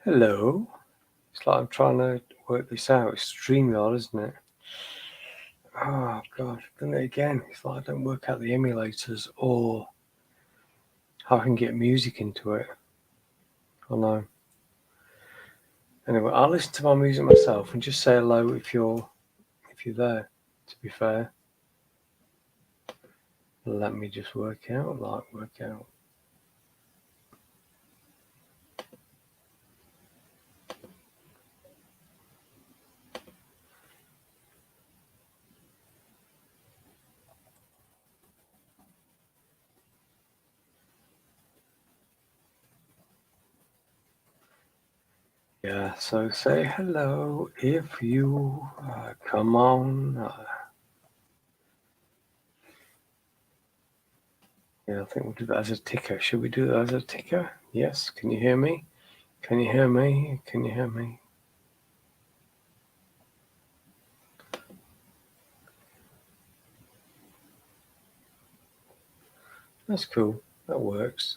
Hello. It's like I'm trying to work this out. It's StreamYard, isn't it? Oh, God, I've done it again. It's like I don't work out the emulators or how I can get music into it. I know. Anyway, I'll listen to my music myself and just say hello if you're there, to be fair. Let me just work out. Yeah, so say hello if you come on. Yeah, I think we'll do that as a ticker. Should we do that as a ticker? Yes. Can you hear me? Can you hear me? Can you hear me? That's cool. That works.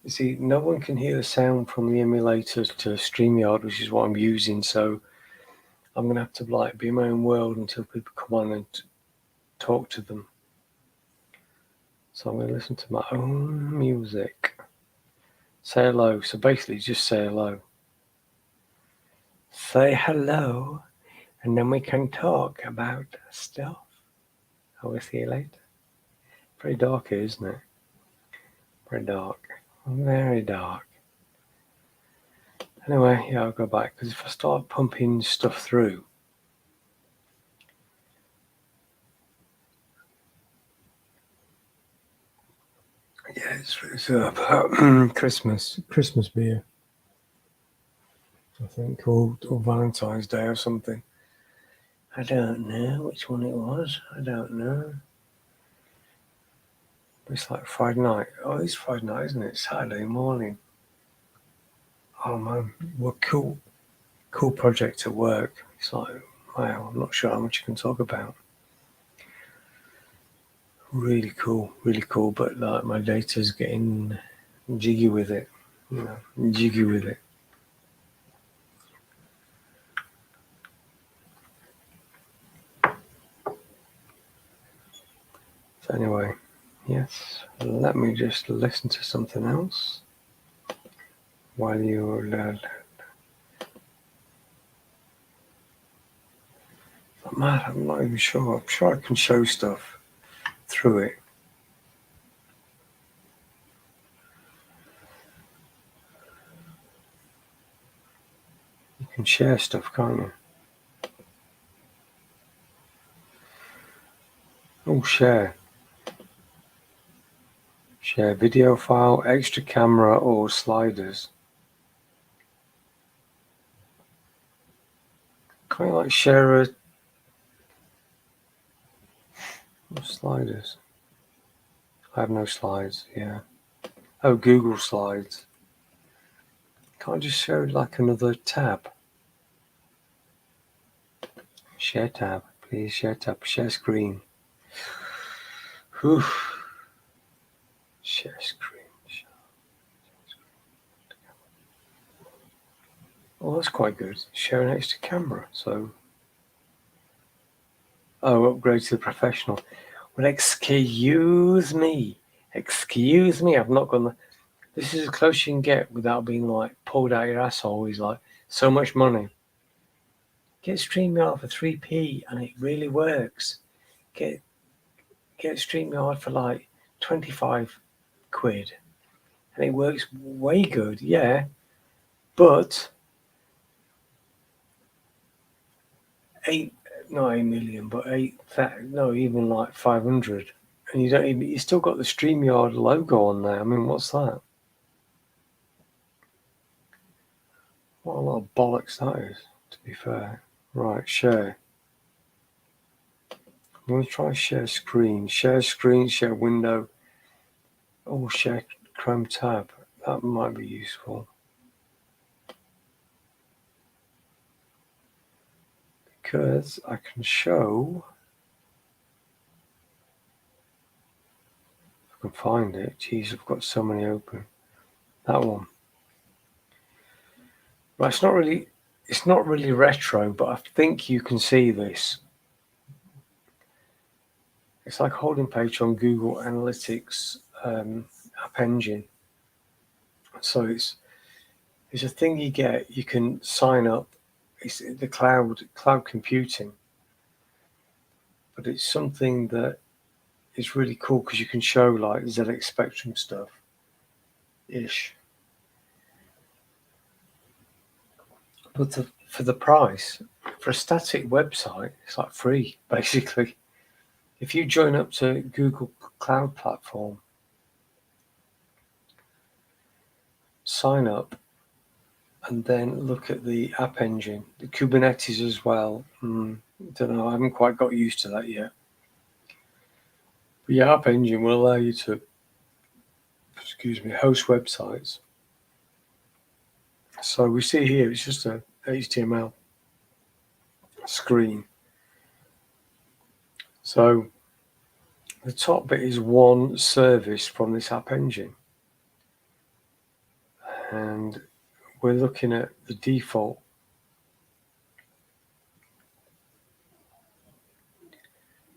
You see, no one can hear the sound from the emulator to StreamYard, which is what I'm using. So I'm gonna have to be in my own world until people come on and talk to them. So I'm gonna listen to my own music. Say hello. So basically, just say hello. Say hello, and then we can talk about stuff. I will see you later. Pretty dark here, isn't it? Pretty dark. Very dark. Anyway, yeah, I'll go back because if I start pumping stuff through, yeah, it's about Christmas beer, I think, or Valentine's Day or something. I don't know which one it was. I don't know. It's like Friday night. Oh, it's Friday night, isn't it? Saturday morning. Oh man, what cool project at work. It's like, wow, I'm not sure how much you can talk about. Really cool. But like my data's getting jiggy with it. Jiggy with it. So anyway, yes, let me just listen to something else while you're man, I'm not even sure. I'm sure I can show stuff through it. You can share stuff, can't you? Oh, share. Share video file, extra camera, or sliders. Can't you share sliders? I have no slides, yeah. Oh, Google Slides. Can't I just show another tab? Share tab, please. Share tab. Share screen. Whew. Share screen. Oh, that's quite good. Share an extra camera. So, upgrade to the professional. Well, excuse me. I've not gone. This is as close as you can get without being pulled out your asshole. He's like, so much money. Get StreamYard for 3p and it really works. Get StreamYard for 25 quid and it works way good, yeah. But not 8 million, but even 500. And you still got the StreamYard logo on there. I mean, what's that? What a lot of bollocks that is, to be fair. Right, share. I'm going to try share screen, share window. Oh, share Chrome tab. That might be useful. Because I can show, if I can find it. Jeez, I've got so many open. That one. Well, it's not really retro, but I think you can see this. It's like holding page on Google Analytics app engine. So it's a thing you get. You can sign up. It's the cloud computing, but it's something that is really cool because you can show like ZX Spectrum stuff ish. But for the price, for a static website, it's like free basically. If you join up to Google Cloud Platform, sign up, and then look at the app engine, the Kubernetes as well. Don't know, I haven't quite got used to that yet. But your app engine will allow you to, host websites. So we see here, it's just a HTML screen. So the top bit is one service from this app engine. And we're looking at the default.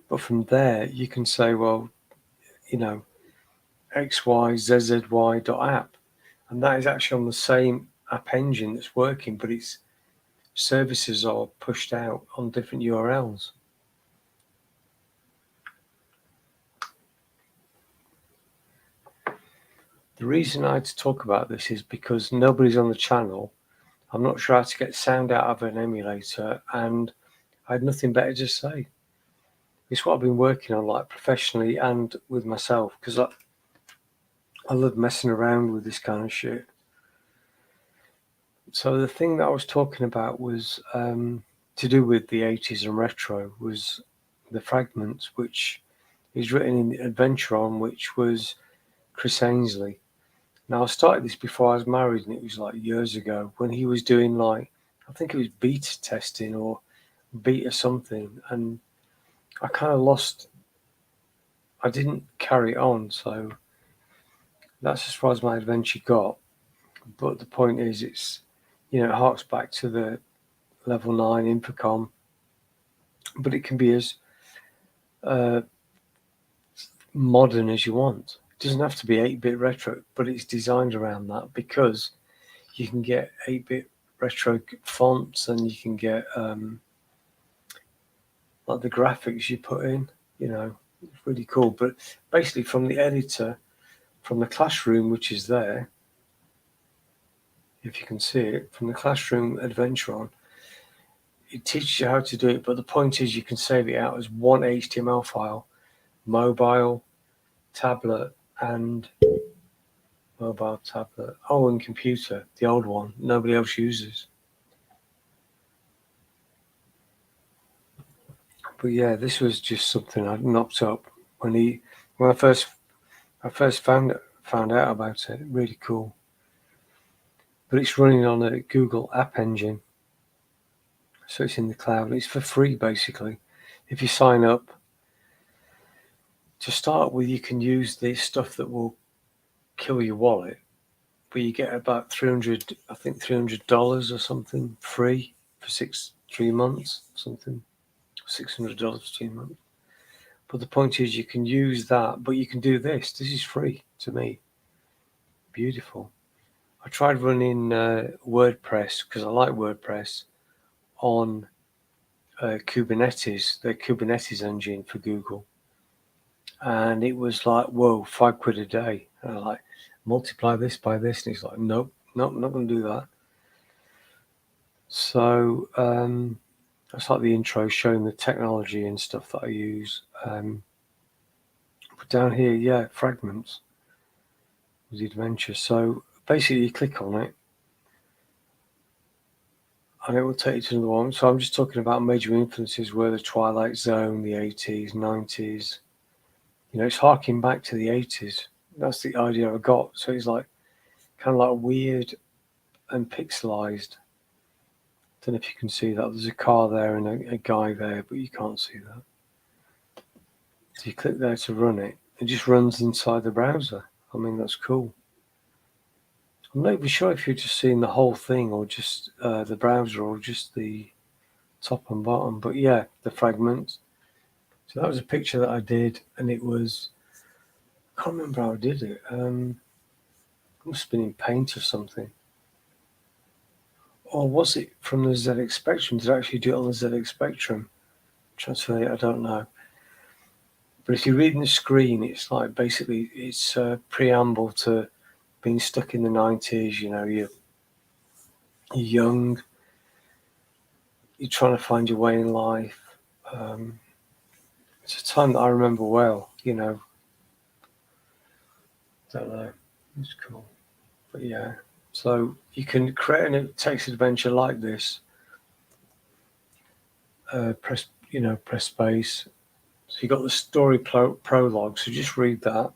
But from there, you can say, well, xyzzy.app. And that is actually on the same app engine that's working, but its services are pushed out on different URLs. The reason I had to talk about this is because nobody's on the channel. I'm not sure how to get sound out of an emulator, and I had nothing better to say. It's what I've been working on, like professionally and with myself, because I love messing around with this kind of shit. So the thing that I was talking about was to do with the 80s and retro, was the Fragments, which is written in Adventuron, which was Chris Ainsley. Now I started this before I was married, and it was like years ago when he was doing I think it was beta testing or beta something, and I kind of lost. I didn't carry on, so that's as far as my adventure got. But the point is, it harks back to the level 9 Infocom, but it can be as modern as you want. It doesn't have to be 8-bit retro, but it's designed around that because you can get 8-bit retro fonts, and you can get like the graphics you put in. It's really cool. But basically, from the editor, from the classroom, which is there, if you can see it, from the classroom Adventuron, it teaches you how to do it. But the point is, you can save it out as one HTML file, mobile, tablet, and and computer, the old one nobody else uses. But yeah, this was just something I knocked up when I first found out about it. Really cool. But it's running on a Google App Engine, so it's in the cloud. It's for free basically. If you sign up, to start with, you can use the stuff that will kill your wallet, but you get about $300 or something free for 3 months, something $600 for 2 months. But the point is, you can use that, but you can do this. This is free to me. Beautiful. I tried running WordPress, because I like WordPress, on Kubernetes, the Kubernetes engine for Google. And it was like, whoa, £5 a day. And I like, multiply this by this. And he's like, nope, I'm not going to do that. So that's like the intro, showing the technology and stuff that I use. But down here, yeah, Fragments was the adventure. So basically, you click on it, and it will take you to another one. So I'm just talking about major influences were the Twilight Zone, the 80s, 90s. It's harking back to the 80s. That's the idea I got. So it's like kind of like weird and pixelized. Don't know if you can see that. There's a car there and a guy there, but you can't see that. So you click there to run it. It just runs inside the browser. I mean, that's cool. I'm not even sure if you're just seeing the whole thing or just the browser or just the top and bottom, but yeah, the fragments. So that was a picture that I did, and it was, I can't remember how I did it. It must have been in Paint or something. Or was it from the ZX Spectrum? Did I actually do it on the ZX Spectrum? Transfer it, I don't know. But if you read the screen, it's like basically it's a preamble to being stuck in the 90s. You know, you're young, you're trying to find your way in life. It's a time that I remember well, you know. Don't know. It's cool. But yeah. So you can create a text adventure like this. Press space. So you got the story prologue. So just read that.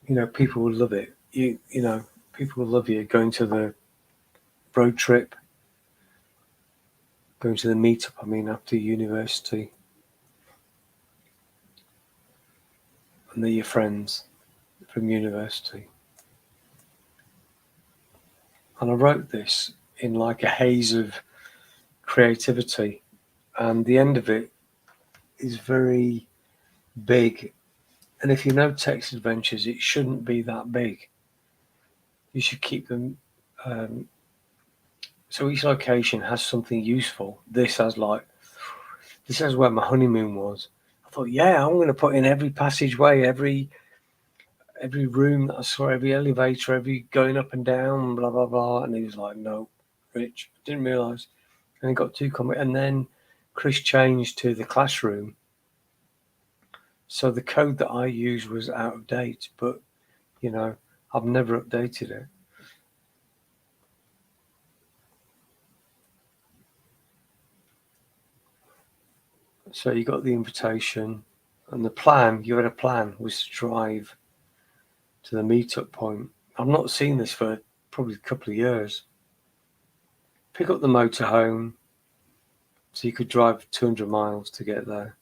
You know, people will love it. You know, people will love you going to the road trip, going to the meetup. I mean, after university, and they're your friends from university. And I wrote this in like a haze of creativity, and the end of it is very big. And if you know text adventures, it shouldn't be that big. You should keep them. So each location has something useful. This has where my honeymoon was. I thought, yeah, I'm going to put in every passageway, every room that I saw, every elevator, every going up and down, blah blah blah. And he was like, no, Rich, didn't realise. And he got too comic. And then Chris changed to the classroom. So the code that I used was out of date, but you know, I've never updated it. So you got the invitation, and the plan, you had a plan, was to drive to the meetup point. I've not seen this for probably a couple of years. Pick up the motorhome, so you could drive 200 miles to get there.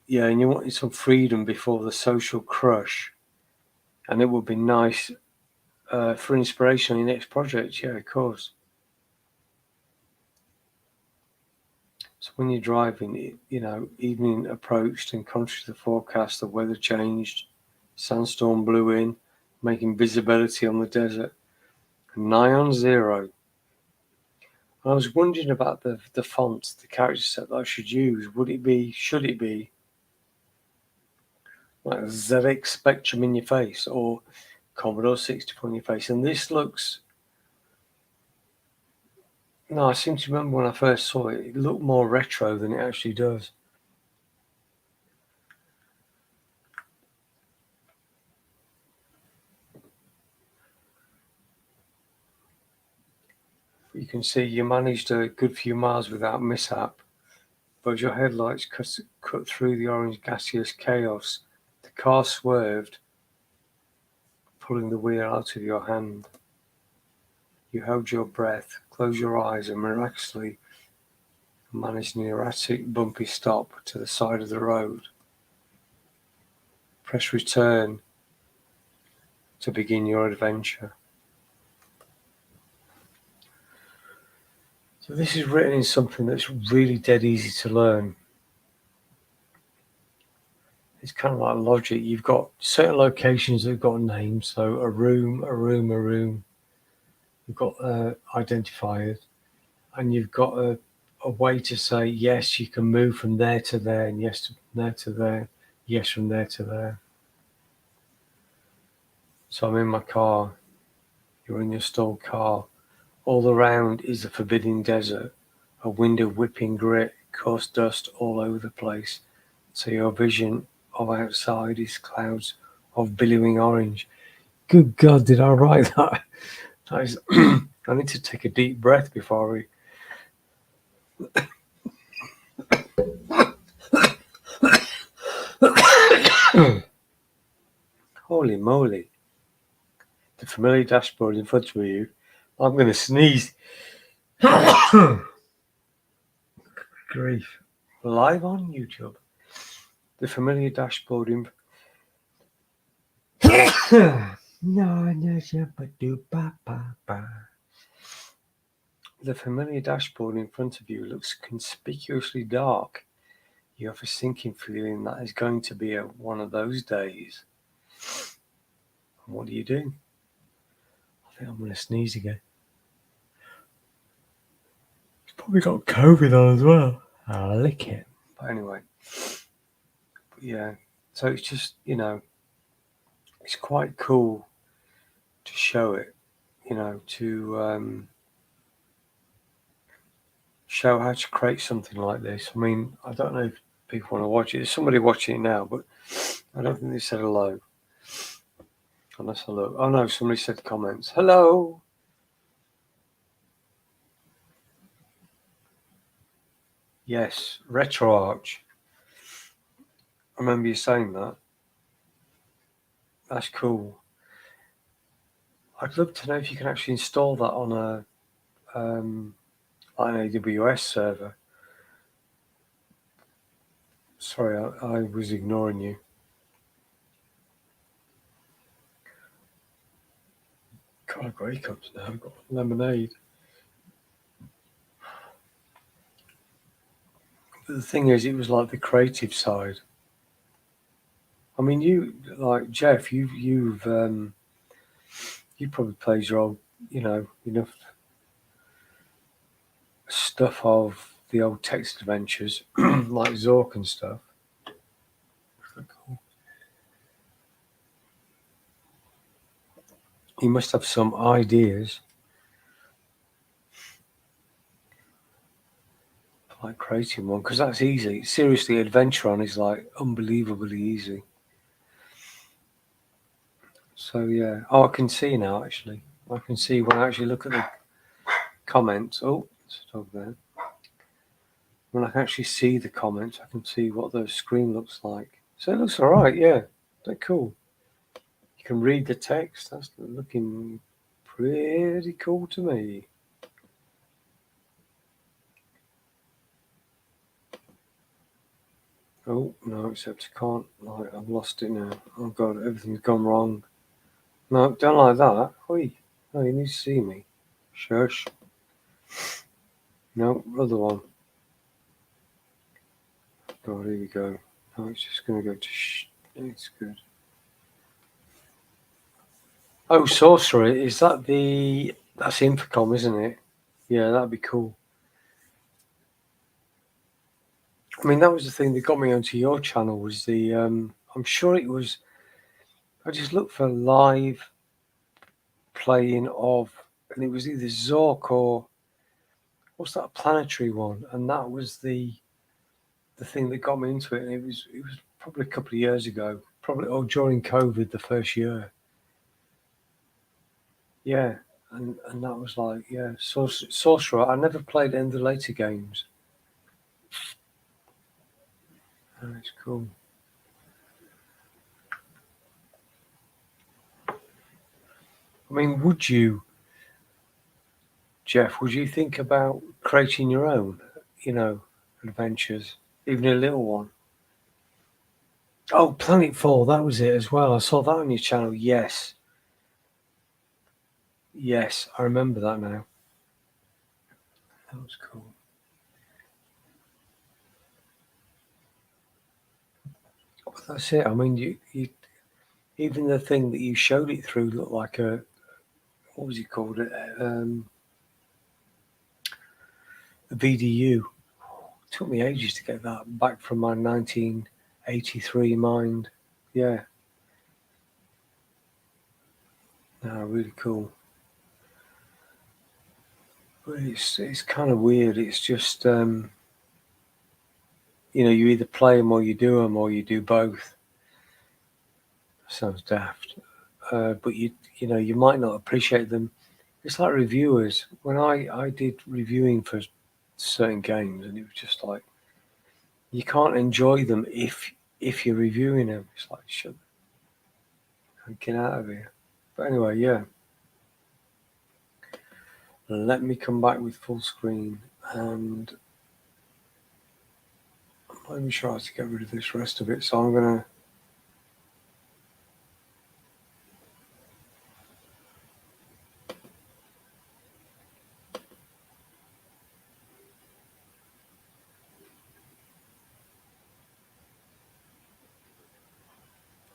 Yeah, and you wanted some freedom before the social crush, and it would be nice for inspiration on your next project. Yeah, of course. So when you're driving, you know, evening approached, and contrary to the forecast, the weather changed. Sandstorm blew in, making visibility on the desert nigh on zero. I was wondering about the font, the character set that I should use. Should it be like ZX Spectrum in your face or Commodore 64 in your face? And this looks, no, I seem to remember when I first saw it, it looked more retro than it actually does. You can see you managed a good few miles without mishap, but as your headlights cut through the orange gaseous chaos, the car swerved, pulling the wheel out of your hand. You held your breath, closed your eyes, and miraculously managed an erratic, bumpy stop to the side of the road. Press return to begin your adventure. So this is written in something that's really dead easy to learn. It's kind of like logic. You've got certain locations that have got names. So a room. You've got identifiers, and you've got a way to say, yes, you can move from there to there, and yes, from there to there, yes, from there to there. So I'm in my car. You're in your stalled car. All around is a forbidding desert, a wind of whipping grit, coarse dust all over the place. So your vision of outside is clouds of billowing orange. Good God, did I write that? That is, I need to take a deep breath before we. Holy moly. The familiar dashboard in front of you. I'm going to sneeze. Grief. Live on YouTube. The familiar dashboard in. The familiar dashboard in front of you looks conspicuously dark. You have a sinking feeling that is going to be one of those days. And what do you do? I think I'm going to sneeze again. He's probably got COVID on as well. I'll lick it. But anyway, yeah. So it's just, it's quite cool to show it, to show how to create something like this. I mean, I don't know if people want to watch it. There's somebody watching it now, but I don't think they said hello. Unless I look. Oh no, somebody said comments. Hello. Yes, RetroArch. I remember you saying that. That's cool. I'd love to know if you can actually install that on an AWS server. Sorry, I was ignoring you. God, I've got hiccups now. I've got lemonade. But the thing is, it was like the creative side. I mean, you like Jeff. You've probably played your old, enough stuff of the old text adventures like Zork and stuff. You must have some ideas for like creating one, because that's easy. Seriously, Adventure On is like unbelievably easy. So yeah. Oh, I can see now actually. I can see when I actually look at the comments. Oh, it's a dog there. When I can actually see the comments, I can see what the screen looks like. So it looks all right, yeah. They're cool. You can read the text. That's looking pretty cool to me. Oh, no, except I can't. Like, I've lost it now. Oh, God, everything's gone wrong. No, don't like that. Oi. No, you need to see me. Shush. No, other one. God, here we go. No, it's just going to go to shh. It's good. Oh, Sorcerer. Is that that's Infocom, isn't it? Yeah, that'd be cool. I mean, that was the thing that got me onto your channel was I'm sure it was, I just looked for live playing of, and it was either Zork or, what's that planetary one? And that was the thing that got me into it. And it was probably a couple of years ago, probably during COVID, the first year. Yeah. And that was like, yeah, Sorcerer. I never played any of the later games. Oh, it's cool. I mean, would you, Jeff, would you think about creating your own, adventures, even a little one? Oh, Planetfall, that was it as well. I saw that on your channel. Yes. Yes, I remember that now. That was cool. But that's it. I mean, you even the thing that you showed it through looked like what was it called? A VDU. It took me ages to get that back from my 1983 mind. Yeah. No, really cool. But it's kind of weird. It's just you either play them or you do them or you do both. Sounds daft, but you might not appreciate them. It's like reviewers. When I did reviewing for certain games, and it was just like you can't enjoy them if you're reviewing them. It's like shut, get out of here. But anyway, yeah. Let me come back with full screen, and I'm not even sure how to get rid of this rest of it. So I'm gonna.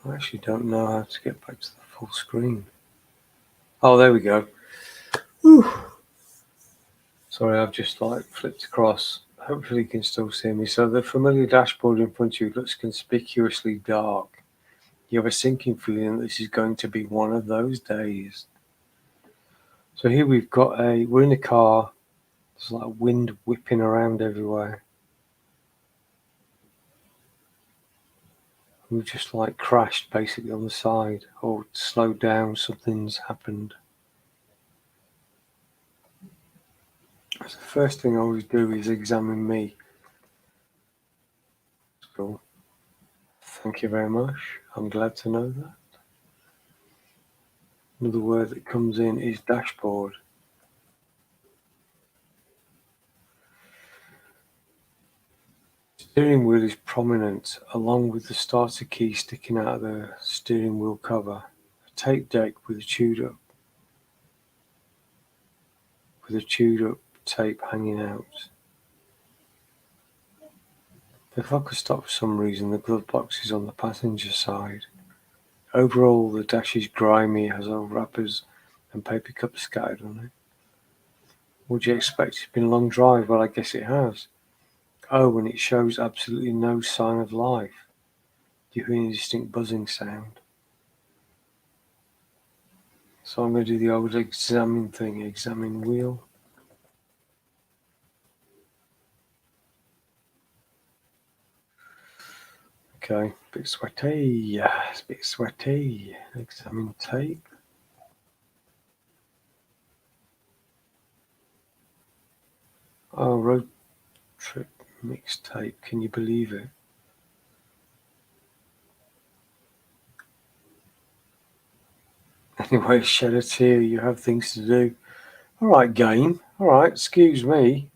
I actually don't know how to get back to the full screen. Oh, there we go. Whew. Sorry, I've just flipped across. Hopefully you can still see me. So the familiar dashboard in front of you looks conspicuously dark. You have a sinking feeling that this is going to be one of those days. So here we're in a car. There's wind whipping around everywhere. We've just crashed basically on the side or slowed down. Something's happened. So the first thing I always do is examine me. Cool. Thank you very much. I'm glad to know that. Another word that comes in is dashboard. Steering wheel is prominent, along with the starter key sticking out of the steering wheel cover. A tape deck with a chewed up tape hanging out. The clock has stopped for some reason. The glove box is on the passenger side. Overall, the dash is grimy, has old wrappers and paper cups scattered on it. Would you expect it's been a long drive? Well, I guess it has. Oh, and it shows absolutely no sign of life. Do you hear any distinct buzzing sound? So I'm going to do the old examine thing, examine wheel. Okay, bit sweaty, it's a bit sweaty. Examine tape. Oh, road trip mixtape, can you believe it? Anyway, shed a tear, you have things to do. Alright, game. Alright, excuse me.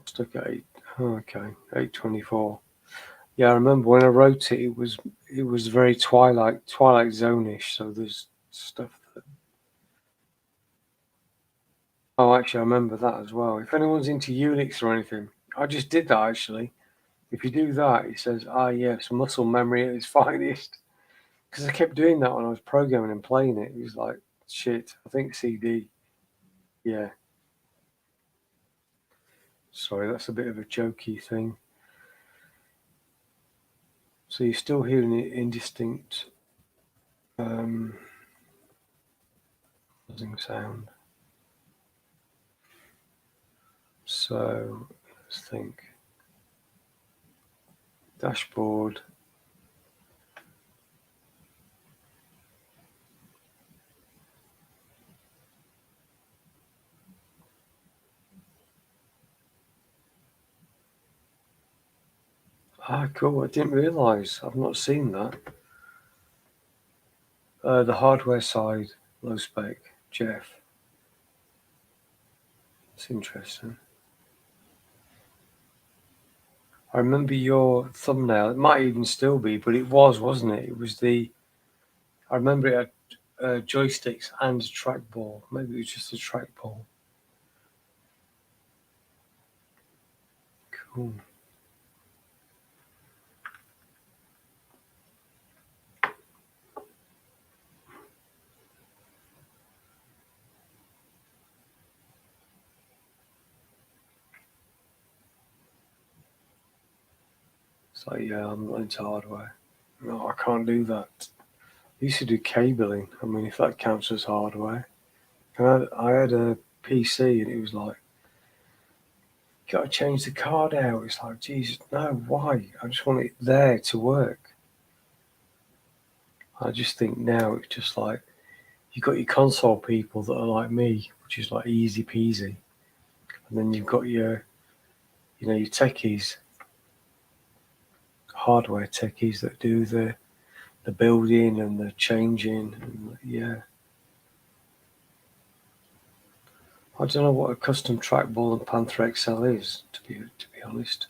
Stuck at 8. Oh, okay, 8:24. Yeah, I remember when I wrote it. It was very Twilight Zone-ish. So there's stuff that. Oh, actually, I remember that as well. If anyone's into Unix or anything, I just did that actually. If you do that, it says, yes, muscle memory at its finest. Because I kept doing that when I was programming and playing it. It was like, shit, I think CD. Yeah. Sorry, that's a bit of a jokey thing. So you're still hearing it indistinct buzzing sound. So let's think. Dashboard. Cool. I didn't realise. I've not seen that. The hardware side, low spec, Jeff. It's interesting. I remember your thumbnail. It might even still be, but it was, wasn't it? It was I remember it had joysticks and a trackball. Maybe it was just a trackball. Cool. So yeah, I'm not into hardware. No, I can't do that. I used to do cabling. I mean, if that counts as hardware. And I had a PC, and it was like, got to change the card out. It's like, Jesus, no, why? I just want it there to work. I just think now it's just like, you've got your console people that are like me, which is like easy peasy. And then you've got your techies, hardware techies that do the building and the changing. And yeah. I don't know what a custom trackball and Panther XL is, to be honest.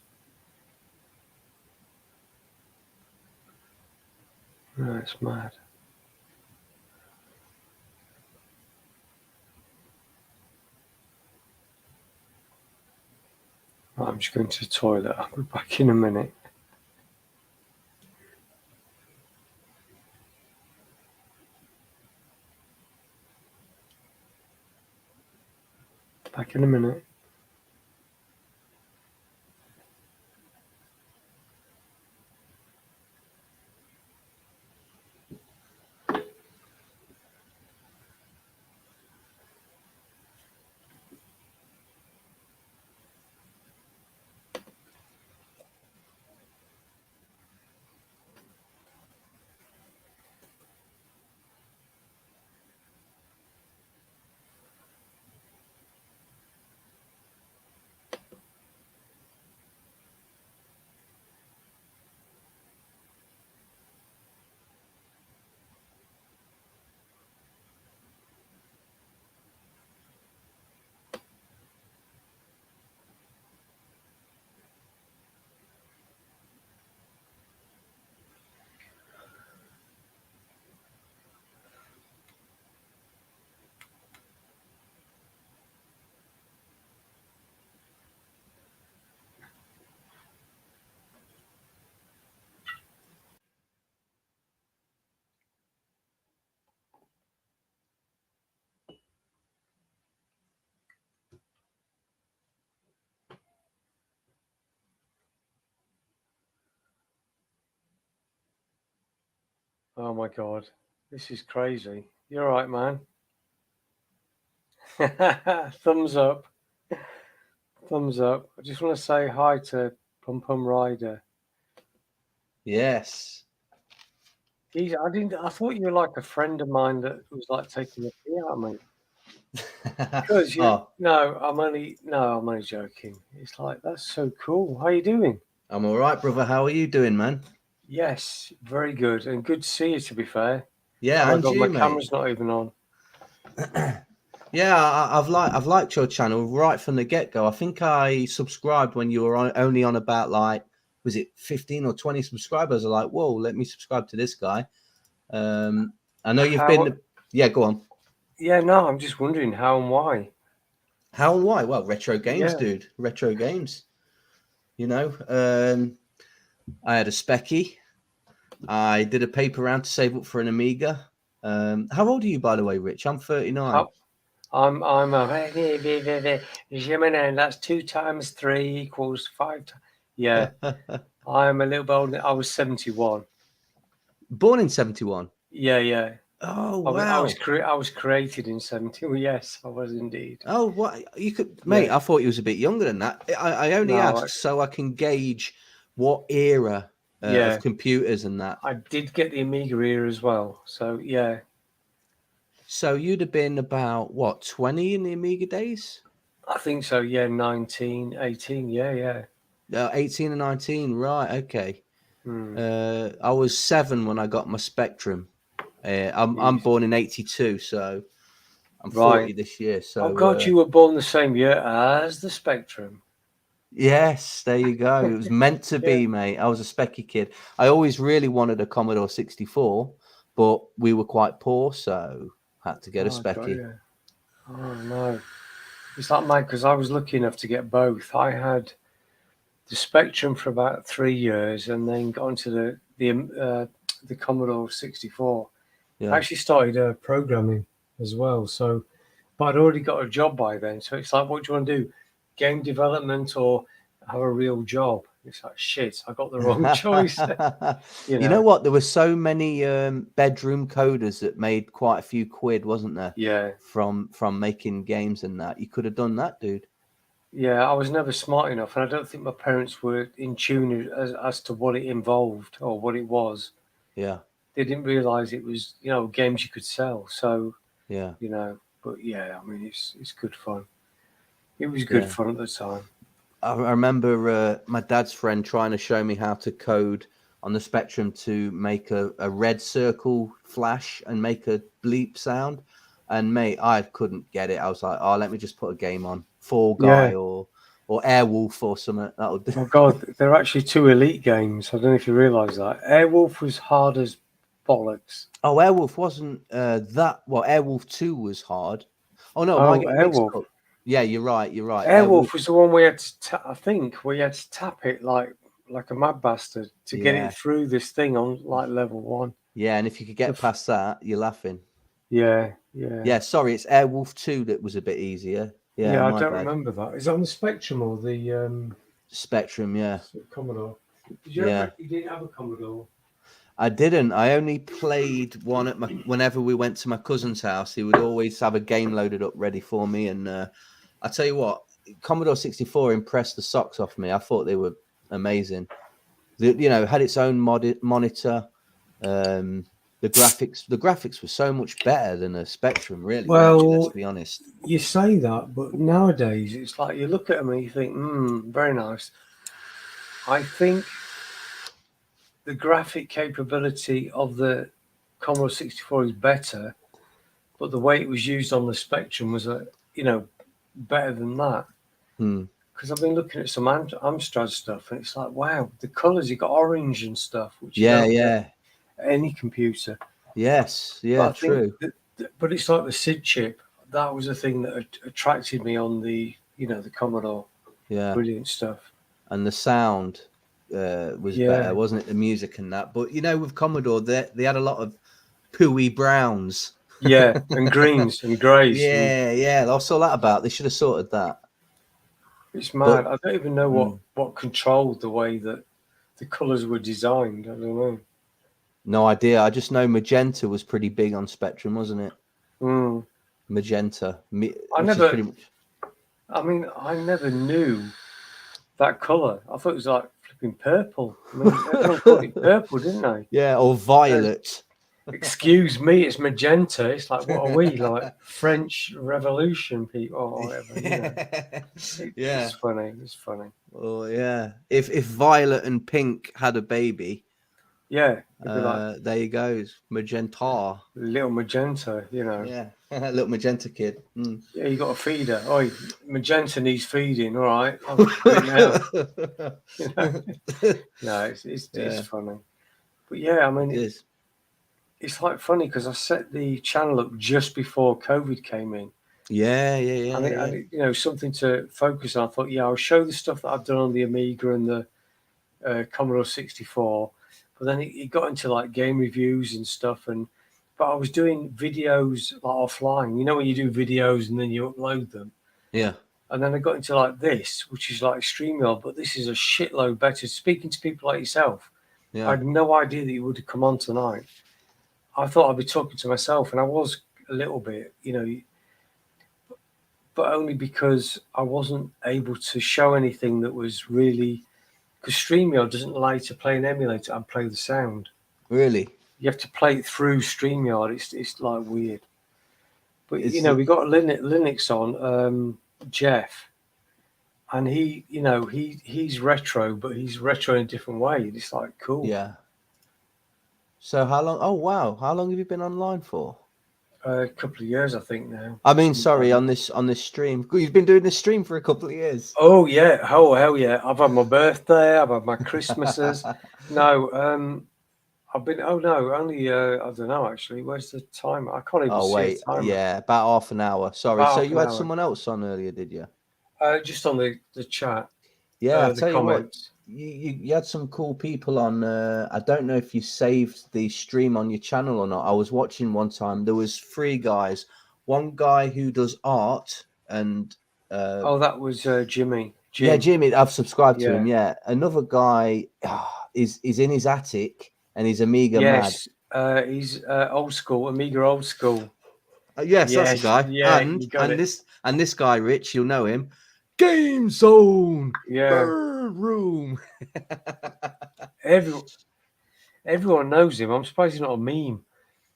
No, it's mad. I'm just going to the toilet. I'll be back in a minute. Back in a minute. Oh my God, this is crazy. You're right, man. Thumbs up. Thumbs up. I just want to say hi to PumPumRydar. Yes. I thought you were like a friend of mine that was like taking the pee out of me. Because I'm only joking. It's like, that's so cool. How you doing? I'm all right, brother. How are you doing, man? Yes, very good, and good to see you. To be fair, Yeah, oh my and God, you, my mate. camera's not even on. Yeah, I've liked your channel right from the get go. I think I subscribed when you were only on about was it 15 or 20 subscribers? I'm like, whoa, let me subscribe to this guy. I know you've been. Yeah, go on. Yeah, no, I'm just wondering how and why. How and why? Well, retro games, dude. Retro games. You know, I had a Specky. I did a paper round to save up for an Amiga. How old are you, by the way, Rich? I'm 39. I'm Gemini, and that's 2 times 3 equals 5. Yeah, I'm a little bit older. I was 71. Born in 71. Yeah. Oh wow! I was created in 70. Well, yes, I was indeed. Oh, what you could, mate? I thought you was a bit younger than that. I only asked so I can gauge what era of computers and that. I did get the Amiga era as well. So yeah. So you'd have been about what, 20 in the Amiga days? I think so. Yeah, 19, 18. Yeah. 18 and 19. Right. Okay. I was 7 when I got my Spectrum. I'm born in 82, so I'm 40 this year. So oh God, you were born the same year as the Spectrum. Yes, there you go. It was meant to be, mate. I was a Specky kid. I always really wanted a Commodore 64, but we were quite poor, so had to get a Specky. Oh no, it's like mine because I was lucky enough to get both. I had the Spectrum for about 3 years, and then got into the Commodore 64. Yeah. I actually started programming as well, so but I'd already got a job by then. So it's like, what do you want to do? Game development or have a real job? It's like, shit, I got the wrong choice. You know what? There were so many bedroom coders that made quite a few quid, wasn't there? Yeah. From making games and that. You could have done that, dude. Yeah, I was never smart enough, and I don't think my parents were in tune as to what it involved or what it was. Yeah. They didn't realize it was, games you could sell. So, yeah, but yeah, I mean, it's good fun. It was good fun at the time. I remember my dad's friend trying to show me how to code on the Spectrum to make a red circle flash and make a bleep sound. And mate, I couldn't get it. I was like, oh, let me just put a game on Fall Guy or Airwolf or something. That would do. Oh God, there are actually 2 Elite games. I don't know if you realise that. Airwolf was hard as bollocks. Oh, Airwolf wasn't that. Well, Airwolf 2 was hard. Oh no, Airwolf. Yeah, you're right. You're right. Airwolf was the one we had to, I think, we had to tap it like a mad bastard to get Yeah. it through this thing on like level 1. Yeah, and if you could get past that, you're laughing. Yeah. Yeah, sorry, it's Airwolf 2 that was a bit easier. Yeah, I my don't bad. remember that. Is it on the Spectrum or the Spectrum, yeah. Commodore? Did you didn't have a Commodore? I didn't. I only played one at whenever we went to my cousin's house. He would always have a game loaded up ready for me. And I tell you what, Commodore 64 impressed the socks off me. I thought they were amazing. Had its own monitor. The graphics were so much better than a Spectrum, really. Well, let's be honest. You say that, but nowadays it's like you look at them and you think, very nice. I think the graphic capability of the Commodore 64 is better, but the way it was used on the Spectrum was, better than that. Because I've been looking at some Amstrad stuff, and it's like, wow, the colours, you got orange and stuff, which you don't get any computer. Yes, yeah, true. But it's like the SID chip. That was the thing that attracted me on the Commodore. Yeah, brilliant stuff. And the sound was better, wasn't it? The music and that. But with Commodore, they had a lot of pooey browns. Yeah, and greens and greys. Yeah. I saw that about. They should have sorted that. It's mad. I don't even know what controlled the way that the colours were designed. I don't know. No idea. I just know magenta was pretty big on Spectrum, wasn't it? Magenta. I never knew that colour. I thought it was like flipping purple. I mean, everyone called it purple, didn't they? Yeah, or violet. Excuse me, it's magenta. It's like, what are we, like French Revolution people or whatever? It's funny. It's funny. Oh yeah. If violet and pink had a baby, it'd be like, there you go, magenta. Little magenta, Yeah, little magenta kid. Yeah, you got to feed her. Oh, magenta needs feeding. All right, I'll put it now. No, it's funny. But yeah, I mean, it's like funny because I set the channel up just before COVID came in. Yeah. And something to focus on. I thought, I'll show the stuff that I've done on the Amiga and the Commodore 64. But then it got into like game reviews and stuff, but I was doing videos like offline. When you do videos and then you upload them. Yeah. And then I got into like this, which is like StreamYard, but this is a shitload better. Speaking to people like yourself, I had no idea that you would have come on tonight. I thought I'd be talking to myself, and I was a little bit, but only because I wasn't able to show anything that was really, because StreamYard doesn't allow you to play an emulator and play the sound. Really? You have to play it through StreamYard. It's like weird. But we got Linux on, Jeff, and he's retro, but he's retro in a different way. It's like cool. Yeah. So how long? Oh wow, how long have you been online for? A couple of years, I think now. I mean, sorry, on this stream. You've been doing this stream for a couple of years. Oh yeah, oh hell yeah! I've had my birthday, I've had my Christmases. No, I've been. Oh no, only I don't know actually. Where's the time? I can't even see the timer. Yeah, about half an hour. Sorry. So you had someone else on earlier, did you? Just on the chat. Yeah, I'll tell you what. You had some cool people on. I don't know if you saved the stream on your channel or not. I was watching one time. There was 3 guys. One guy who does art and. That was Jimmy. Yeah, Jimmy. I've subscribed to him. Yeah. Another guy is in his attic and he's Amiga mad. He's old school, Amiga old school. Yes, that's a guy. Yeah, and this guy, Rich, you'll know him. Game Zone. Yeah. Bird Room. Everyone knows him. I'm surprised he's not a meme.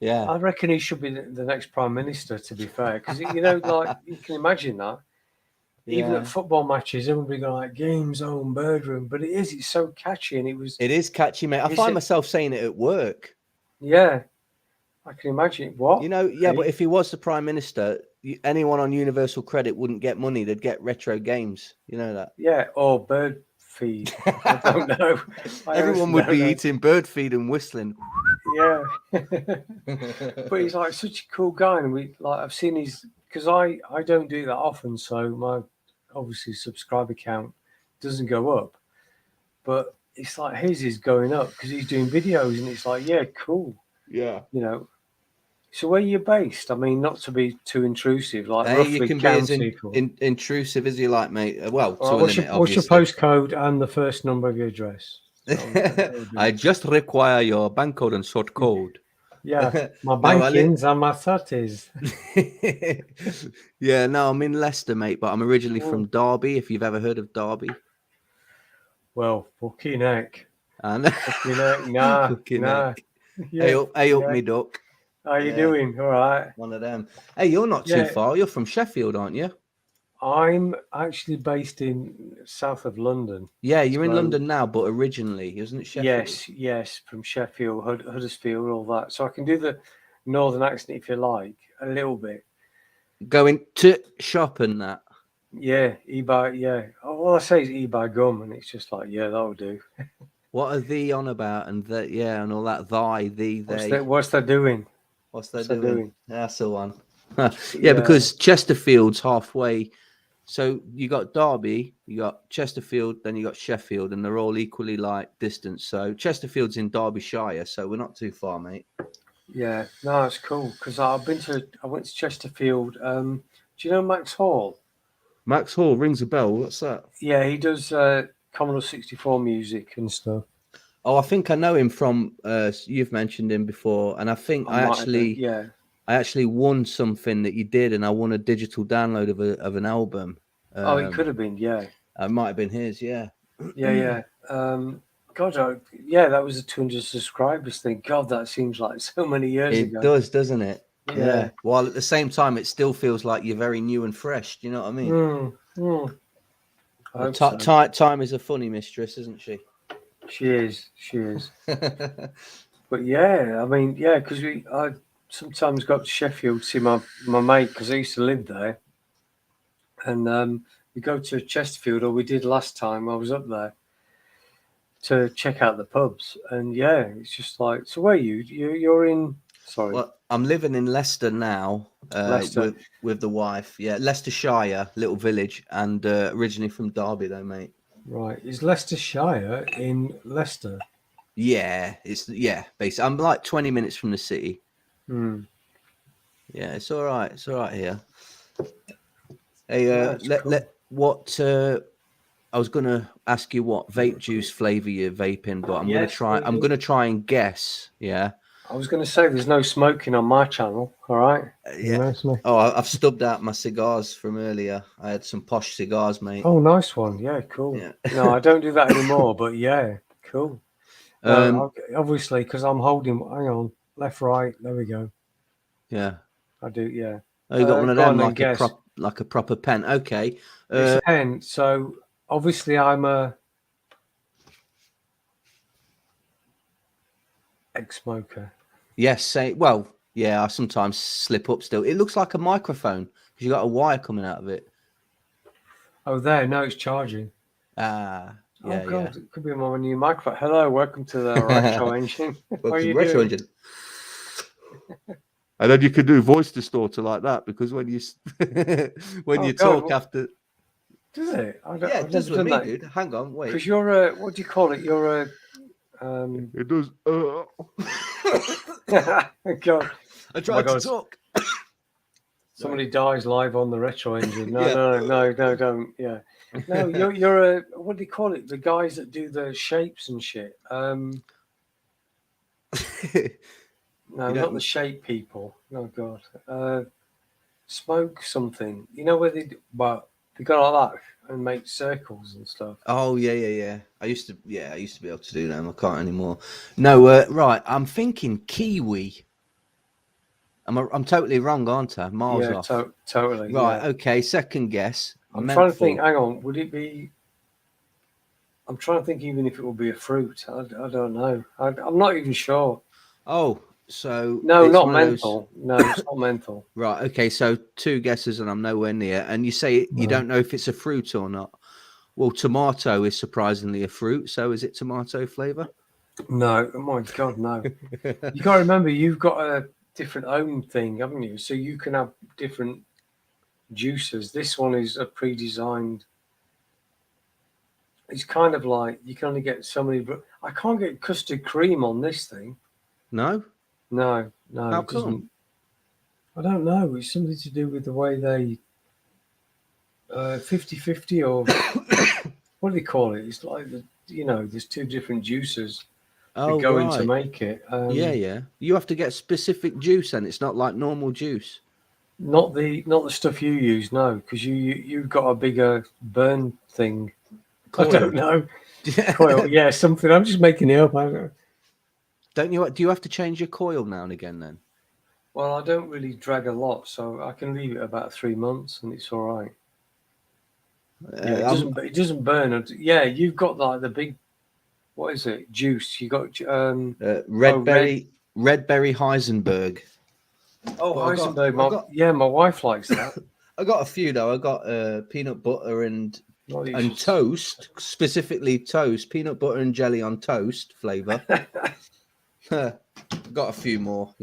Yeah. I reckon he should be the next Prime Minister, to be fair. Because, like, you can imagine that. Even at football matches, everybody go like Game Zone, Bird Room. But it's so catchy. And it is catchy, mate. I find myself saying it at work. Yeah. I can imagine. What? But if he was the Prime Minister, anyone on Universal Credit wouldn't get money. They'd get retro games. You know that? Yeah, or bird feed. I don't know. Everyone would be eating bird feed and whistling. Yeah. But he's like such a cool guy. And I've seen his because I don't do that often, so my obviously subscriber count doesn't go up. But it's like his is going up because he's doing videos, and it's like, yeah, cool, Yeah. you know. So where you're based? I mean, not to be too intrusive, like Hey, you roughly can be as county. intrusive as you like, mate. Well, All to right, a limit, what's your obviously. postcode and the first number of your address? That would I do. just require your bank code and sort code. Yeah, my No, bankings and my 30s. Yeah, no, I'm in Leicester, mate, but I'm originally from Mm. Derby, if you've ever heard of Derby. Well, fucking heck. And Fucking heck. Nah, fucking nah. heck. Yeah, Hey up, yeah. me duck. How you Yeah, doing? All right. one of them. Hey, you're not too Yeah, far. You're from Sheffield, aren't you? I'm actually based in south of London. Yeah, you're in So, London now, but originally, isn't it Sheffield? yes, from Sheffield, Huddersfield, all that. So I can do the northern accent if you like, a little bit. Going to shop and that. Yeah, e-buy, yeah. All I say is e-buy gum, and it's just like, yeah, that'll do. What are thee on about? And that, yeah, and all that thy, thee, they. What's that doing? What's they What's that doing? doing? That's the one. Yeah, Yeah. because Chesterfield's halfway. So you got Derby, you got Chesterfield, then you got Sheffield, and they're all equally like distance. So Chesterfield's in Derbyshire, so we're not too far, mate. Yeah, no, it's cool because I went to Chesterfield. Do you know Max Hall? Max Hall rings a bell. What's that? Yeah, he does Commodore 64 music and stuff. Oh, I think I know him from. You've mentioned him before, and I think I might have been, yeah. I actually won something that you did, and I won a digital download of an album. Oh, it could have been, yeah, It might have been his, yeah. yeah. God, yeah, that was a 200 subscribers thing. God, that seems like so many years It ago. does, doesn't it? Yeah. While at the same time, it still feels like you're very new and fresh. Do you know what I mean? I hope so. Time is a funny mistress, isn't she? She is. But yeah, I mean, yeah, because I sometimes got to Sheffield to see my mate because I used to live there, and we go to Chesterfield, or we did last time I was up there to check out the pubs, and yeah, it's just like, so where are you? You're in? Sorry, Well, I'm living in Leicester now, Leicester. with the wife. Yeah, Leicestershire, little village, and originally from Derby, though, mate. Right, is Leicestershire in Leicester? Yeah, basically, I'm like 20 minutes from the city. Hmm. Yeah, it's all right. It's all right here. Hey, That's cool. I was gonna ask you what vape juice flavor you're vaping, but I'm Yes, gonna try and guess. Yeah. I was going to say there's no smoking on my channel. All right. Yeah. No smoking. Oh, I've stubbed out my cigars from earlier. I had some posh cigars, mate. Oh, nice one. Yeah, cool. Yeah. No, I don't do that anymore, but yeah, cool. No, obviously, because I'm holding. Hang on, left, right. There we go. Yeah. I do. Yeah. Oh, you got one of Go on them then. Guess. like a proper pen. Okay. It's a pen. So obviously, I'm a ex-smoker. Yes. Well, yeah. I sometimes slip up. Still, it looks like a microphone because you got a wire coming out of it. Oh, there. No, it's charging. Ah. Yeah. Oh God, Yeah. it could be my new microphone. Hello, welcome to the retro engine. How are you Retro doing? engine. And then you can do voice distorter like that because when you when Oh, you God, talk after, does it? yeah, I've it does never with done me, that. dude. Hang on, wait. Because you're a, what do you call it? You're a, It does. God, I tried to God. talk. Somebody dies live on the retro engine. No, Yeah. no, don't. Yeah, no, you're a, what do you call it? The guys that do the shapes and shit. No, You not don't- the shape people. Oh God, smoke something. You know where well, they go like that and make circles and stuff. Oh yeah. I used to be able to do them. I can't anymore. No, right. I'm thinking kiwi. I'm totally wrong, aren't I? Miles Yeah, off. totally. Right. Yeah. Okay. Second guess. I'm trying to think. Menthol. Hang on, would it be? I'm trying to think even if it would be a fruit. I don't know. I'm not even sure. Oh, so No, it's not one of those. menthol. No, it's not menthol. Right. Okay. So two guesses, and I'm nowhere near. And you say you No. don't know if it's a fruit or not. Well, tomato is surprisingly a fruit. So is it tomato flavor? No, oh my God, no. You got to remember, you've got a different own thing, haven't you? So you can have different juicers. This one is a pre-designed. It's kind of like you can only get so many. I can't get custard cream on this thing. No? No, How it come? doesn't. I don't know. It's something to do with the way they 50/50 or what do they call it? It's like there's two different juices that Oh, go in to right. make it. Yeah. You have to get specific juice, and it's not like normal juice. Not the stuff you use, no, because you've got a bigger burn thing. I Coil. don't know. Coil, yeah, something. I'm just making it up. I don't know. Do you have to change your coil now and again then? Well, I don't really drag a lot, so I can leave it about 3 months and it's all right. Yeah, it doesn't burn. Yeah, you've got like the big, what is it? Juice. You got Red Berry Heisenberg. Oh, But Heisenberg. I My wife likes that. I got a few though. I got peanut butter and toast, specifically toast, peanut butter and jelly on toast flavor. Got a few more,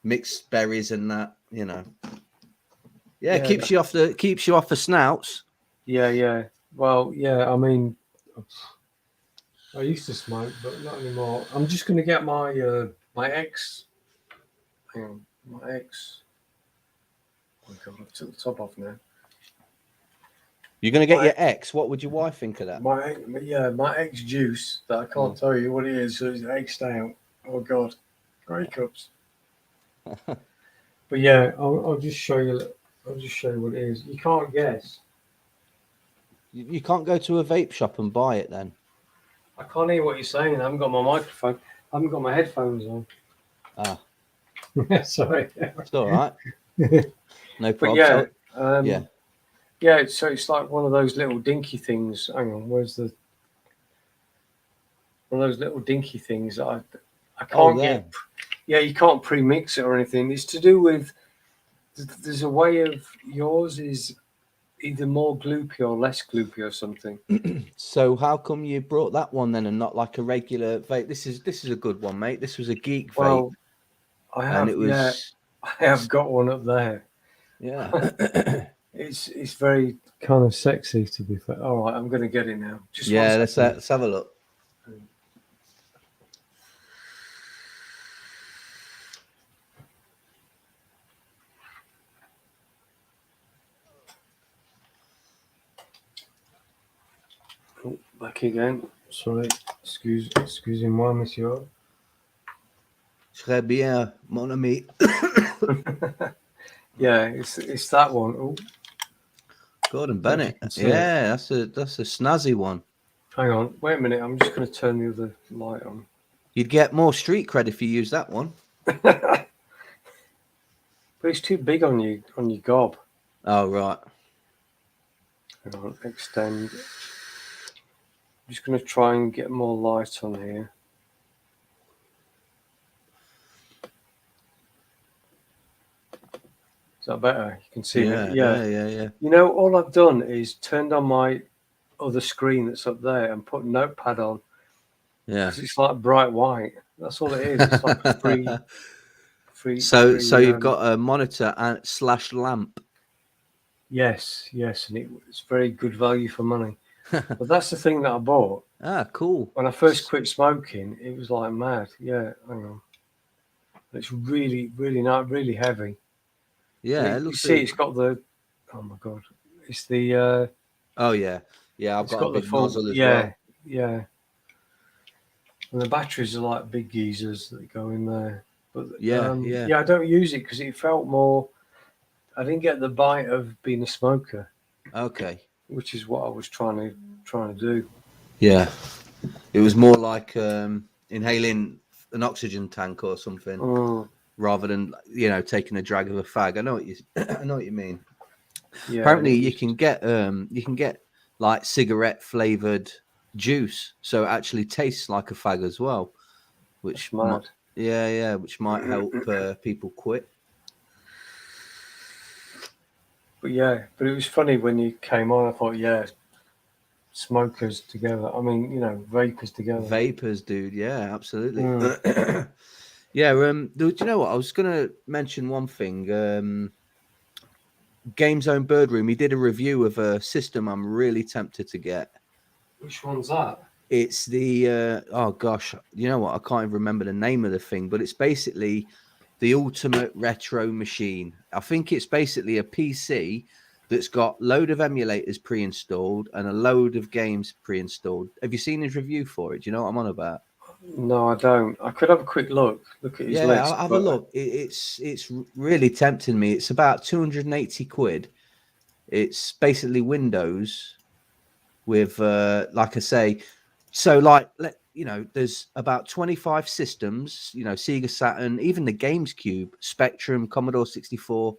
mixed berries and that, Yeah, keeps you off the snouts. Yeah. Well, yeah. I mean, I used to smoke, but not anymore. I'm just going to get my my ex. Hang on, my ex. Oh God, I've took the top off now. You're going to get your ex. What would your wife think of that? My ex juice that I can't tell you what it is. So it's egg stout. Oh God, great cups. But yeah, I'll just show you. I'll just show you what it is. You can't guess. You can't go to a vape shop and buy it then. I can't hear what you're saying. I haven't got my microphone. I haven't got my headphones on. Ah, sorry. It's all right. No problem. But yeah. So it's like one of those little dinky things. Hang on, where's the one of those little dinky things that I can't get. Yeah, you can't pre-mix it or anything. It's to do with there's a way of yours is either more gloopy or less gloopy or something. So how come you brought that one then and not like a regular vape? This is a good one, mate. This was a geek vape. Well, I have got one up there. Yeah. It's very kind of sexy, to be fair. All right, I'm going to get it now. Let's have a look. Oh, back again. Sorry. Excusez-moi, monsieur. Très bien, mon ami. Yeah, it's that one. Oh. Gordon Bennett. Yeah, that's a snazzy one. Hang on, wait a minute. I'm just going to turn the other light on. You'd get more street cred if you use that one. But it's too big on your gob. Oh right. Hang on, extend. I'm just going to try and get more light on here. Is that better? You can see it. Yeah. All I've done is turned on my other screen that's up there and put Notepad on. Yeah. It's like bright white. That's all it is. It's like a free. So you've got a monitor and / lamp. Yes, and it's very good value for money. But that's the thing that I bought. Ah, cool. When I first quit smoking, it was like mad. Yeah, hang on. It's really, really not really heavy. Yeah, it's got the. Oh my God! It's the. Oh yeah. I've got a big nozzle as well. Yeah. And the batteries are like big geezers that go in there. But yeah. I don't use it because it felt more. I didn't get the bite of being a smoker. Okay. Which is what I was trying to do. Yeah. It was more like inhaling an oxygen tank or something. Rather than taking a drag of a fag. I know what you mean. Yeah, apparently you can get like cigarette flavored juice, so it actually tastes like a fag as well, which might help people quit. But it was funny when you came on. I thought, smokers together. I mean, vapors together. Vapors, dude. Yeah, absolutely. Yeah. Do you know what? I was going to mention one thing. Game Zone Bird Room. He did a review of a system I'm really tempted to get. Which one's that? It's the oh gosh, you know what? I can't even remember the name of the thing, but it's basically the ultimate retro machine. I think it's basically a PC that's got load of emulators pre-installed and a load of games pre-installed. Have you seen his review for it? Do you know what I'm on about? No, I don't. I could have a quick look at his Yeah, list. I'll have a But look. It's really tempting me. It's about 280 quid. It's basically Windows with like I say, so like there's about 25 systems, Sega Saturn, even the GamesCube, Spectrum, Commodore 64,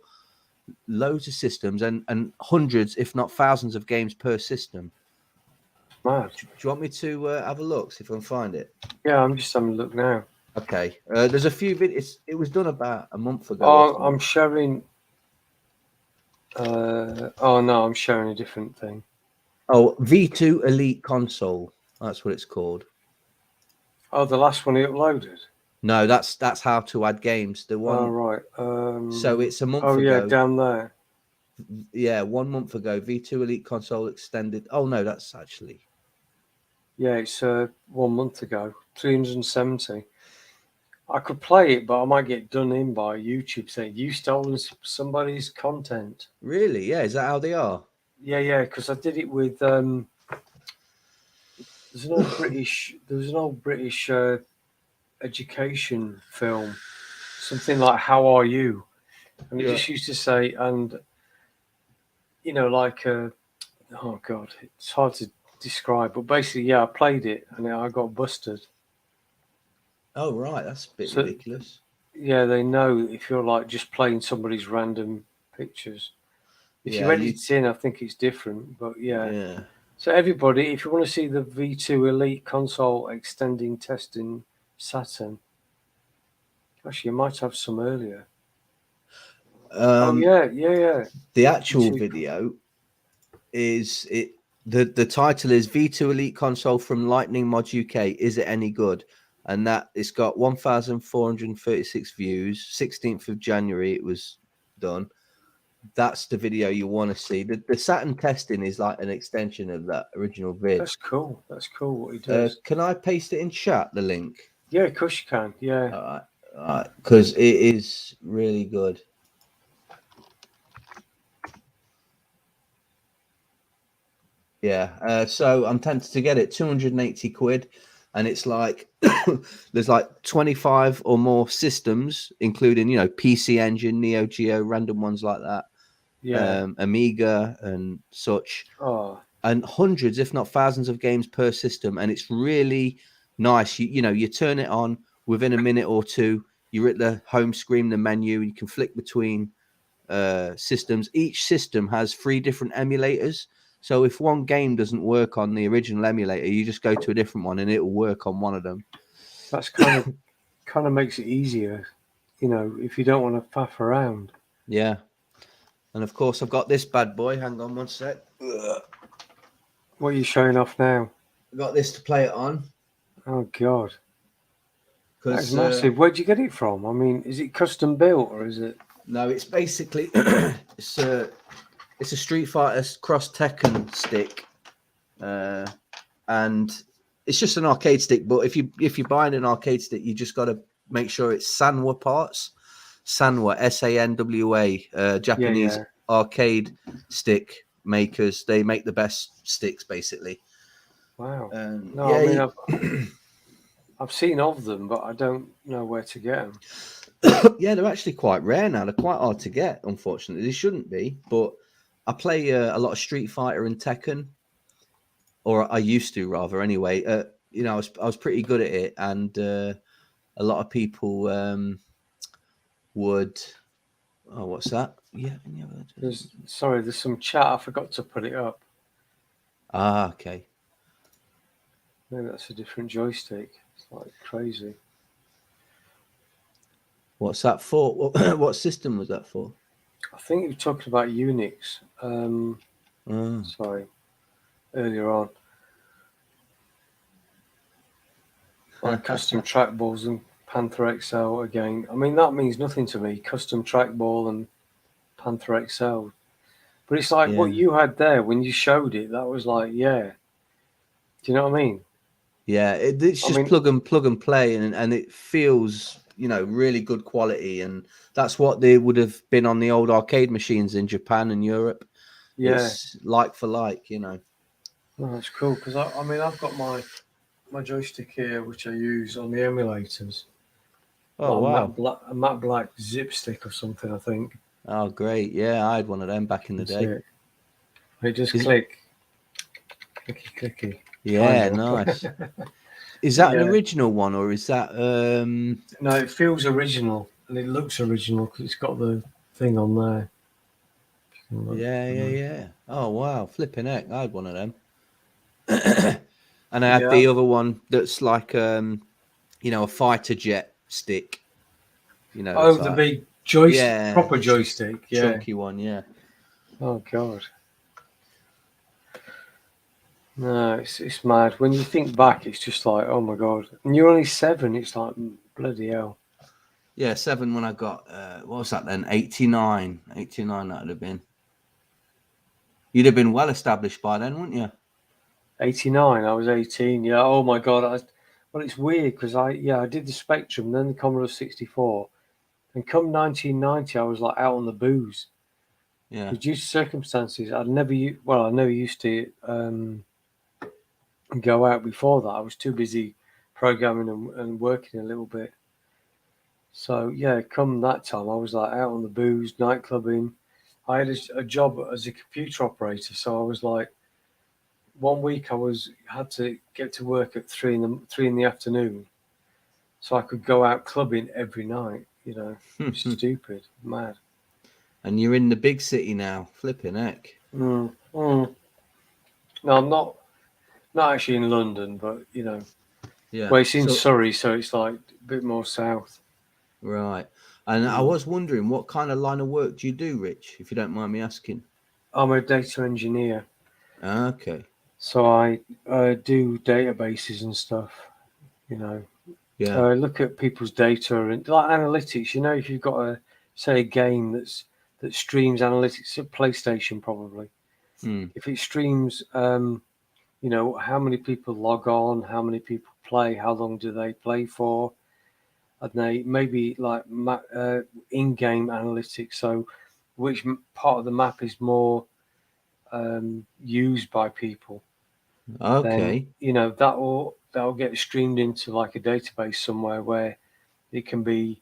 loads of systems and hundreds if not thousands of games per system. mad. Do you want me to have a look, see if I can find it? Yeah, I'm just having a look now. Okay, there's a few videos. It was done about a month ago. Oh, I'm showing. Oh no, I'm showing a different thing. Oh, V2 Elite Console. That's what it's called. Oh, the last one he uploaded. No, that's how to add games. The one. Oh right. So it's a month Oh yeah, ago. down there. Yeah, 1 month ago. V2 Elite Console extended. Oh no, that's actually. Yeah, it's 1 month ago. 370. I could play it, but I might get done in by YouTube saying you stolen somebody's content. Really? Yeah. Is that how they are? Yeah, because I did it with there's an old British education film, something like "How Are You," and it just used to say, and like oh god, it's hard to describe, but basically, yeah, I played it and I got busted. Oh right, that's a bit ridiculous. Yeah, they know if you're like just playing somebody's random pictures. If you edit it in, I think it's different, but yeah. So everybody, if you want to see the V2 Elite console extending testing Saturn, actually, you might have some earlier. Oh yeah. The actual video is it. The title is V2 Elite Console from Lightning Mods UK. Is it any good? And that it's got 1,436 views. 16th of January it was done. That's the video you want to see. The Saturn testing is like an extension of that original vid. That's cool. That's cool what he does. Can I paste it in chat, the link? Yeah, of course you can. Yeah. All right. Because it is really good. Yeah. So I'm tempted to get it. 280 quid. And it's like there's like 25 or more systems, including, PC Engine, Neo Geo, random ones like that. Yeah. Amiga and such. Oh. And hundreds, if not thousands, of games per system. And it's really nice. You turn it on within a minute or two. You're at the home screen, the menu. You can flick between systems. Each system has 3 different emulators. So if one game doesn't work on the original emulator, you just go to a different one and it will work on one of them. That's kind of makes it easier, if you don't want to faff around. Yeah. And of course, I've got this bad boy. Hang on one sec. What are you showing off now? I've got this to play it on. Oh God. That's massive. Where'd you get it from? I mean, is it custom built or is it? No, it's basically it's a Street Fighter Cross Tekken stick, and it's just an arcade stick. But if you're buying an arcade stick, you just got to make sure it's Sanwa parts. Sanwa, SANWA, Japanese arcade stick makers. They make the best sticks, basically. Wow. No, I mean, I've seen of them, but I don't know where to get them. Yeah, they're actually quite rare now. They're quite hard to get, unfortunately. They shouldn't be, but I play a lot of Street Fighter and Tekken, or I used to, rather. Anyway, I was pretty good at it, and a lot of people would. Oh, what's that? Yeah. There's some chat. I forgot to put it up. Ah, okay. Maybe that's a different joystick. It's like crazy. What's that for? What system was that for? I think you're talking about Unix. Sorry, earlier on. Like custom trackballs and Panther XL again. I mean, that means nothing to me. Custom trackball and Panther XL But it's like Yeah. what you had there when you showed it. That was like, yeah. Do you know what I mean? Yeah, it's I just mean, plug and play, and it feels, you know, really good quality, and that's what they would have been on the old arcade machines in Japan and Europe. yeah. It's like for like, you know. No, that's cool because I mean, I've got my joystick here, which I use on the emulators. Oh Like wow. a matte black zip stick or something, I think. Oh great. Yeah, I had one of them back in the That's day. it. They just Is click, clicky, clicky, kind Yeah, of. nice. Is that an Yeah. original one, or is that No, it feels original and it looks original because it's got the thing on there. yeah. Oh wow, flipping heck. I had one of them. And I had Yeah. the other one that's like you know, a fighter jet stick. You know, Oh, it's the like, big yeah, proper joystick. Yeah. chunky one, yeah. Oh God. No, it's mad. When you think back, it's just like, oh my God. And you're only 7. It's like, bloody hell. Yeah, 7 when I got what was that then? 89. 89 that would have been. You'd have been well established by then, wouldn't you? 89. I was 18. Yeah. Oh my God. Well, it's weird because I did the Spectrum, then the Commodore 64, and come 1990, I was like out on the booze. Yeah. Because due to circumstances, I never used to go out before that. I was too busy programming and working a little bit. So yeah, come that time, I was like out on the booze, night clubbing. I had a job as a computer operator, so I was like, one week had to get to work at 3 in the afternoon, so I could go out clubbing every night. You know, stupid, mad. And you're in the big city now, flipping heck. Mm, mm. No, I'm not actually in London, but you know, Yeah. well, it's in So Surrey, so it's like a bit more south. right. And I Mm. was wondering, what kind of line of work do you do, Rich, if you don't mind me asking? I'm a data engineer, Okay. so I do databases and stuff. You know, Yeah. look at people's data and like analytics. You know, if you've got a game that streams analytics, a PlayStation probably. Hmm. If it streams, you know, how many people log on, how many people play, how long do they play for, and they maybe like in-game analytics. So, which part of the map is more used by people? Then Okay. you know that'll get streamed into like a database somewhere where it can be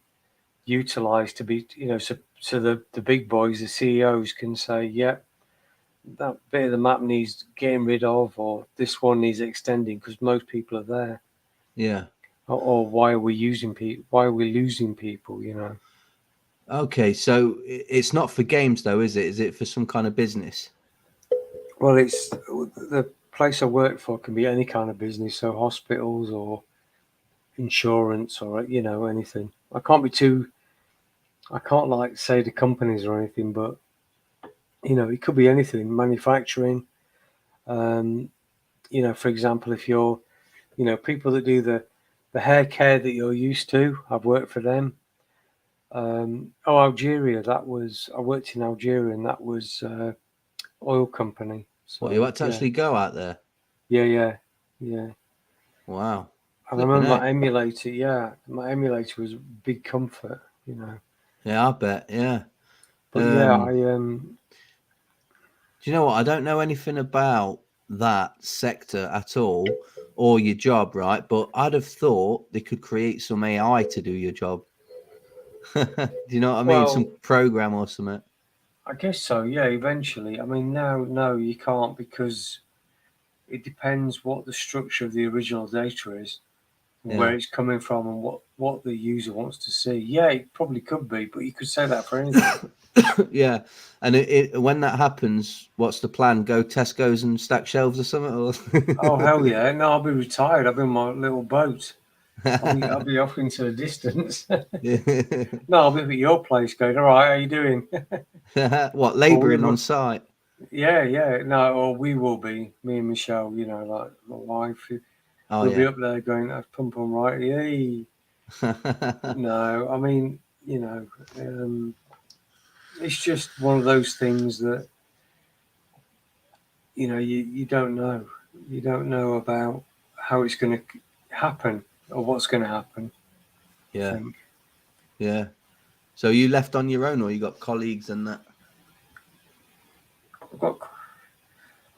utilized to be, you know, so the big boys, the CEOs can say, yeah, that bit of the map needs getting rid of, or this one needs extending because most people are there, Yeah. or why are we using people? Why are we losing people? You know. Okay. So it's not for games though, is it? Is it for some kind of business? Well, it's the place I work for can be any kind of business, so hospitals or insurance or you know anything. I can't like say the companies or anything, but you know it could be anything. Manufacturing. Um, you know, for example, if you're, you know, people that do the hair care that you're used to, I've worked for them. Algeria, I worked in Algeria, and that was oil company. What, you So had to yeah, actually go out there? yeah. Wow. And I Flipping remember heck. my emulator. Yeah, my emulator was a big comfort. You know, Yeah, I bet. Yeah. but yeah, Do you know what? I don't know anything about that sector at all or your job, right? But I'd have thought they could create some AI to do your job. Do you know what I mean? well, Some program or something. I guess so. Yeah, eventually. I mean, now, no, you can't because it depends what the structure of the original data is, where Yeah. it's coming from, and what the user wants to see. Yeah, it probably could be, but you could say that for anything. Yeah. And when that happens, what's the plan? Go Tesco's and stack shelves or something? Oh hell yeah! No, I'll be retired. I'll be in my little boat. I'll be off into the distance. No, I'll be at your place going, all right, how you doing? What, Or we labouring on will, site? yeah. No, or we will be, me and Michelle, you know, like my wife. Oh, We'll be yeah. up there going, that's PumPumRydar. Hey. No, I mean, you know, it's just one of those things that you don't know. You don't know about how it's going to happen or what's going to happen. I Yeah. think. Yeah. So you left on your own, or you got colleagues and that? I've got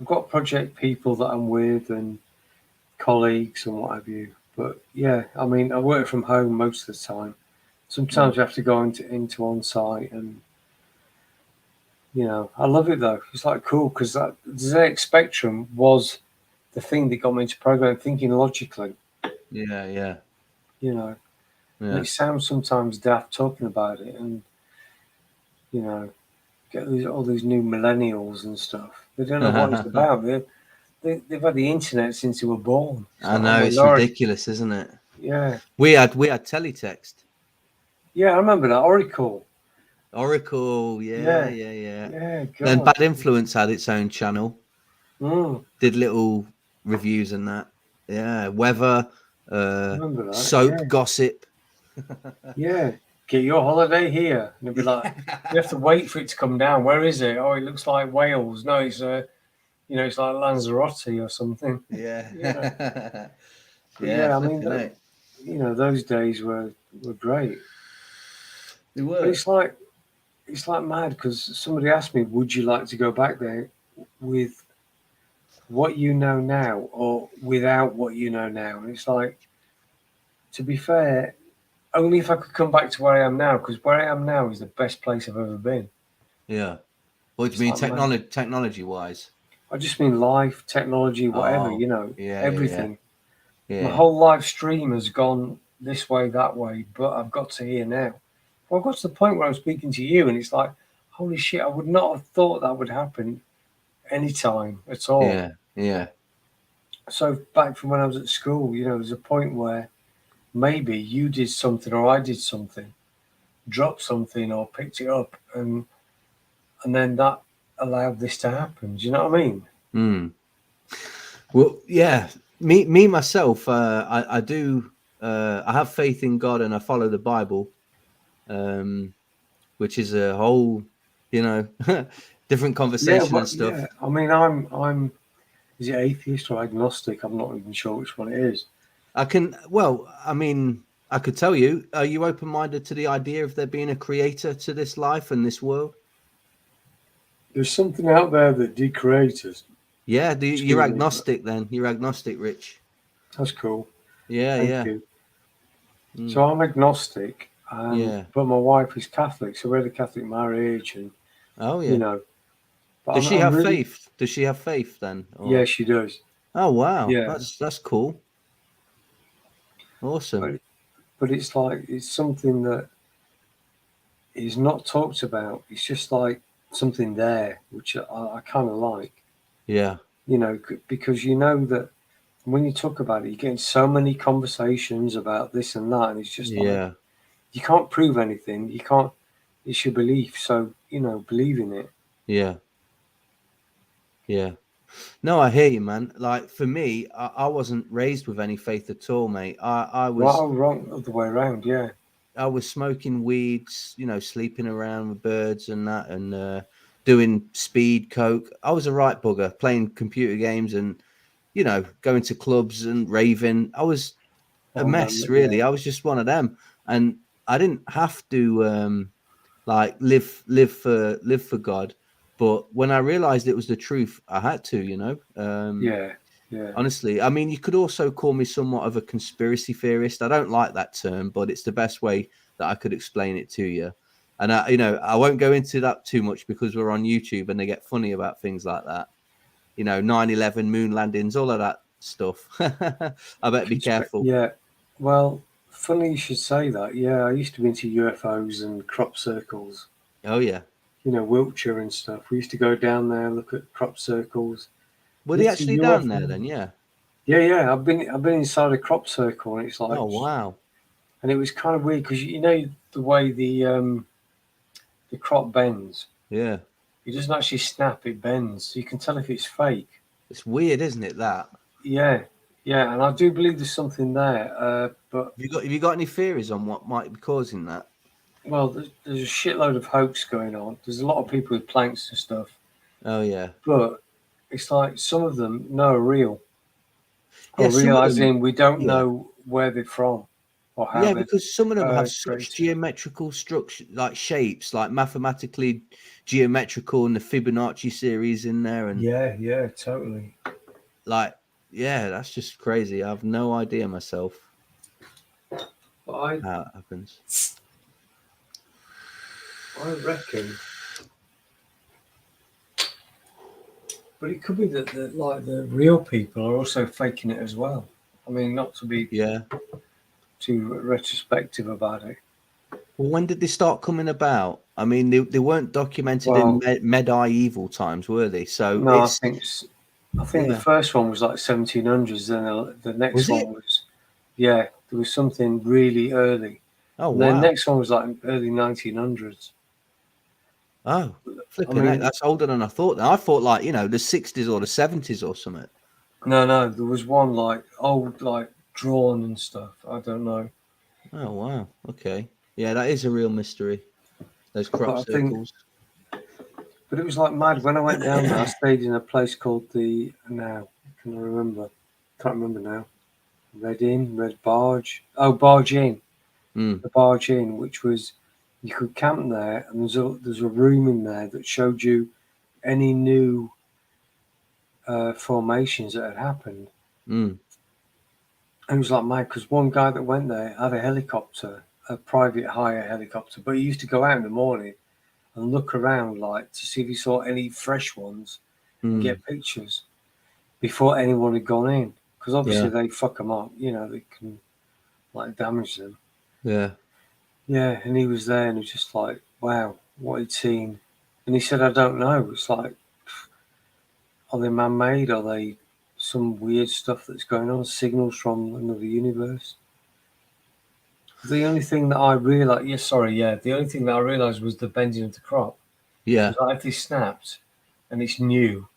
I've got project people that I'm with and colleagues and what have you. But yeah, I mean, I work from home most of the time. Sometimes you have to go into on site, and I love it though. It's like cool because that ZX Spectrum was the thing that got me into program thinking logically. Yeah. Yeah. And Yeah. it sounds sometimes daft talking about it, and get all these new millennials and stuff. They don't know what it's about. They've had the internet since they were born. It's I like, oh know, my it's lord, ridiculous, isn't it? yeah, We had teletext. yeah. I remember that Oracle. Oracle, yeah, Yeah, yeah, yeah. yeah. Then God, Bad Influence had its own channel. Did little reviews and that. Yeah, weather, remember that. soap Yeah, gossip. yeah. Get your holiday here, and it'd be like you have to wait for it to come down. Where is it? Oh, it looks like Wales. No, it's it's like Lanzarote or something. Yeah. But Yeah, yeah, I mean, flipping out. those days were great. They But were. it's like mad because somebody asked me, would you like to go back there with what you know now or without what you know now? And it's like, to be fair, only if I could come back to where I am now, because where I am now is the best place I've ever been. Yeah. What do It's you mean like, man, technology wise? I just mean life, technology, whatever, Oh, yeah, yeah, yeah. everything. My Yeah. whole live stream has gone this way, that way, but I've got to here now. Well, I got to the point where I'm speaking to you, and it's like, holy shit, I would not have thought that would happen anytime at all. Yeah. Yeah. So back from when I was at school, there's a point where maybe you did something or I did something, dropped something or picked it up, and then that allowed this to happen. Do you know what I mean? Well, yeah. Me myself, I do. I have faith in God and I follow the Bible, which is a whole, different Yeah, conversation and but stuff. yeah, I mean, I'm is it atheist or agnostic? I'm not even sure which one it is. I could tell you, are you open-minded to the idea of there being a creator to this life and this world? There's something out there that did create us. Yeah, you're Excuse me. agnostic then. You're agnostic, Rich. That's cool. Yeah, Thank yeah. you. So I'm agnostic, Yeah. but my wife is Catholic, so we had a Catholic marriage, and Oh, you yeah. know. But Does she I'm have really, faith? Does she have faith then? yeah, Or she does. oh, wow. Yeah, That's cool. Awesome. but it's like it's something that is not talked about. It's just like something there, which I kind of like. Yeah. Because that when you talk about it, you get in so many conversations about this and that, and it's just like Yeah. you can't prove anything. You can't. It's your belief, so believe in it. Yeah. Yeah. No, I hear you, man. Like for me, I wasn't raised with any faith at all, mate. I was Well, wrong, other way around. Yeah, I was smoking weeds, sleeping around with birds and that, and doing speed coke. I was a right bugger, playing computer games and going to clubs and raving. I was a oh man, mess, yeah, really. I was just one of them, and I didn't have to like live for God. But when I realized it was the truth, I had to. yeah, yeah. Honestly, I mean, you could also call me somewhat of a conspiracy theorist. I don't like that term, but it's the best way that I could explain it to you. And I won't go into that too much because we're on YouTube and they get funny about things like that. 9/11, moon landings, all of that stuff. I better be careful. Yeah. Well, funny you should say that. Yeah, I used to be into UFOs and crop circles. Oh yeah. Wiltshire and stuff. We used to go down there, look at crop circles. Were And they it's a actually down UFO. there then? Yeah. Yeah, yeah. I've been inside a crop circle, and it's like, Oh wow. and it was kind of weird because the way the crop bends. Yeah. It doesn't actually snap; it bends. So you can tell if it's fake. It's weird, isn't it? That. Yeah, yeah. And I do believe there's something there. But Have you got any theories on what might be causing that? well, there's a shitload of hoax going on. There's a lot of people with planks and stuff. Oh yeah. But it's like some of them are real. Yeah, Or some of them. realizing we don't Yeah, know where they're from or how yeah, they're because some of them have such created. geometrical structure, like shapes, like mathematically geometrical, and the Fibonacci series in there, and Yeah, totally. like, yeah, that's just crazy. I have no idea myself But I how it happens. reckon, but it could be that like the real people are also faking it as well. I mean, not to be Yeah. too retrospective about it. Well, when did they start coming about? I mean, they weren't documented in Well, medieval times, were they? So no, it's I think the yeah. first one was like 1700s. Then the next Was it? one was, yeah, there was something really early. Oh And then wow. next one was like early 1900s. Oh, I flipping heck, mean, that's older than I thought. I thought like, the 60s or the 70s or something. no, there was one like old, like drawn and stuff. I don't know. Oh wow. Okay. Yeah, that is a real mystery. Those crop But I think, circles. but it was like mad. When I went down there, I stayed in a place called now, can I remember? Can't remember now. Red Inn, Red Barge. Oh, Barge Inn. Mm, The Barge Inn, which was, you could camp there, and there's a room in there that showed you any new formations that had happened. mm, And it was like mad because one guy that went there had a helicopter, a private hire helicopter, but he used to go out in the morning and look around like to see if he saw any fresh ones and mm. get pictures before anyone had gone in. Because obviously Yeah. they fuck them up, they can like damage them. Yeah. Yeah, and he was there and it was just like, wow, what he'd seen. And he said, I don't know. It's like, are they man made? Are they some weird stuff that's going on? Signals from another universe? The only thing that I realized, the only thing that I realized was the bending of the crop. Yeah. Because like if they snapped and it's new,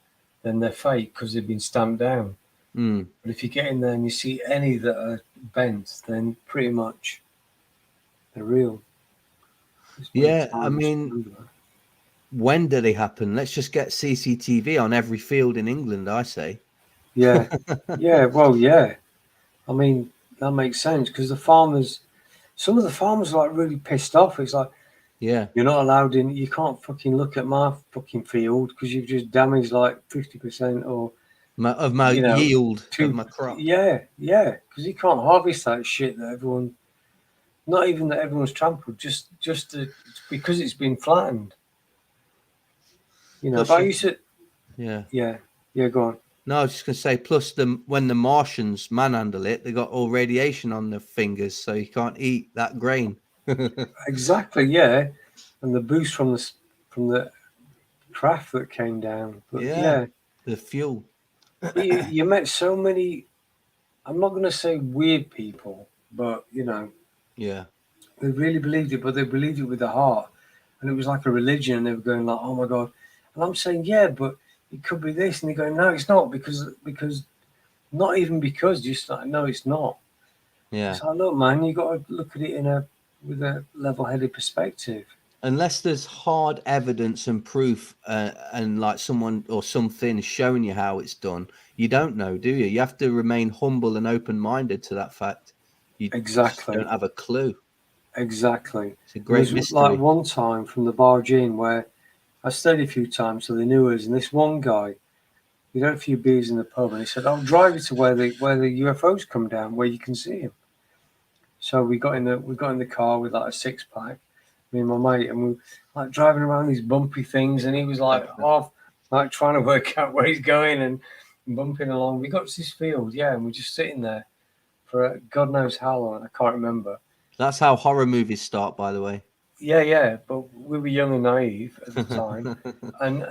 then they're fake because they've been stamped down. Mm. But if you get in there and you see any that are bent, then pretty much they're real. It's very Yeah. I timeless to mean, remember that. when do they happen? Let's just get CCTV on every field in England, I say. Yeah, well, yeah. I mean, that makes sense because some of the farmers are like really pissed off. It's like, Yeah. you're not allowed in, you can't fucking look at my fucking field because you've just damaged like 50% or, Of my yield of two. my crop. Yeah, because you can't harvest that shit that everyone, not even that everyone's trampled, because it's been flattened. But Plus, I used to, yeah. go on. No, I was just gonna say. Plus, when the Martians manhandle it, they got all radiation on their fingers, so you can't eat that grain. Exactly, yeah. And the boost from the craft that came down. But Yeah, yeah, the fuel. but you met so many, I'm not going to say weird people, but Yeah, they really believed it, but they believed it with the heart. And it was like a religion. And they were going like, oh my God. And I'm saying, yeah, but it could be this. And they're going, no, it's not because not even because, just like, no, it's not. yeah. It's like, look, man, you got to look at it with a level-headed perspective. Unless there's hard evidence and proof, and like someone or something showing you how it's done, you don't know, do you? You have to remain humble and open-minded to that fact. You just Exactly. don't have a clue. Exactly. It's a There great was like mystery. one time from the Barge Inn where I stayed a few times, so they knew us. And this one guy, we had a few beers in the pub, and he said, "I'll drive you to where the UFOs come down, where you can see them." So we got in the car with like a 6-pack, me and my mate, and we were like driving around these bumpy things, and he was like half like trying to work out where he's going and bumping along. We got to this field, yeah, and we're just sitting there for God knows how long. I can't remember. That's how horror movies start, by the way. Yeah, but we were young and naive at the time, and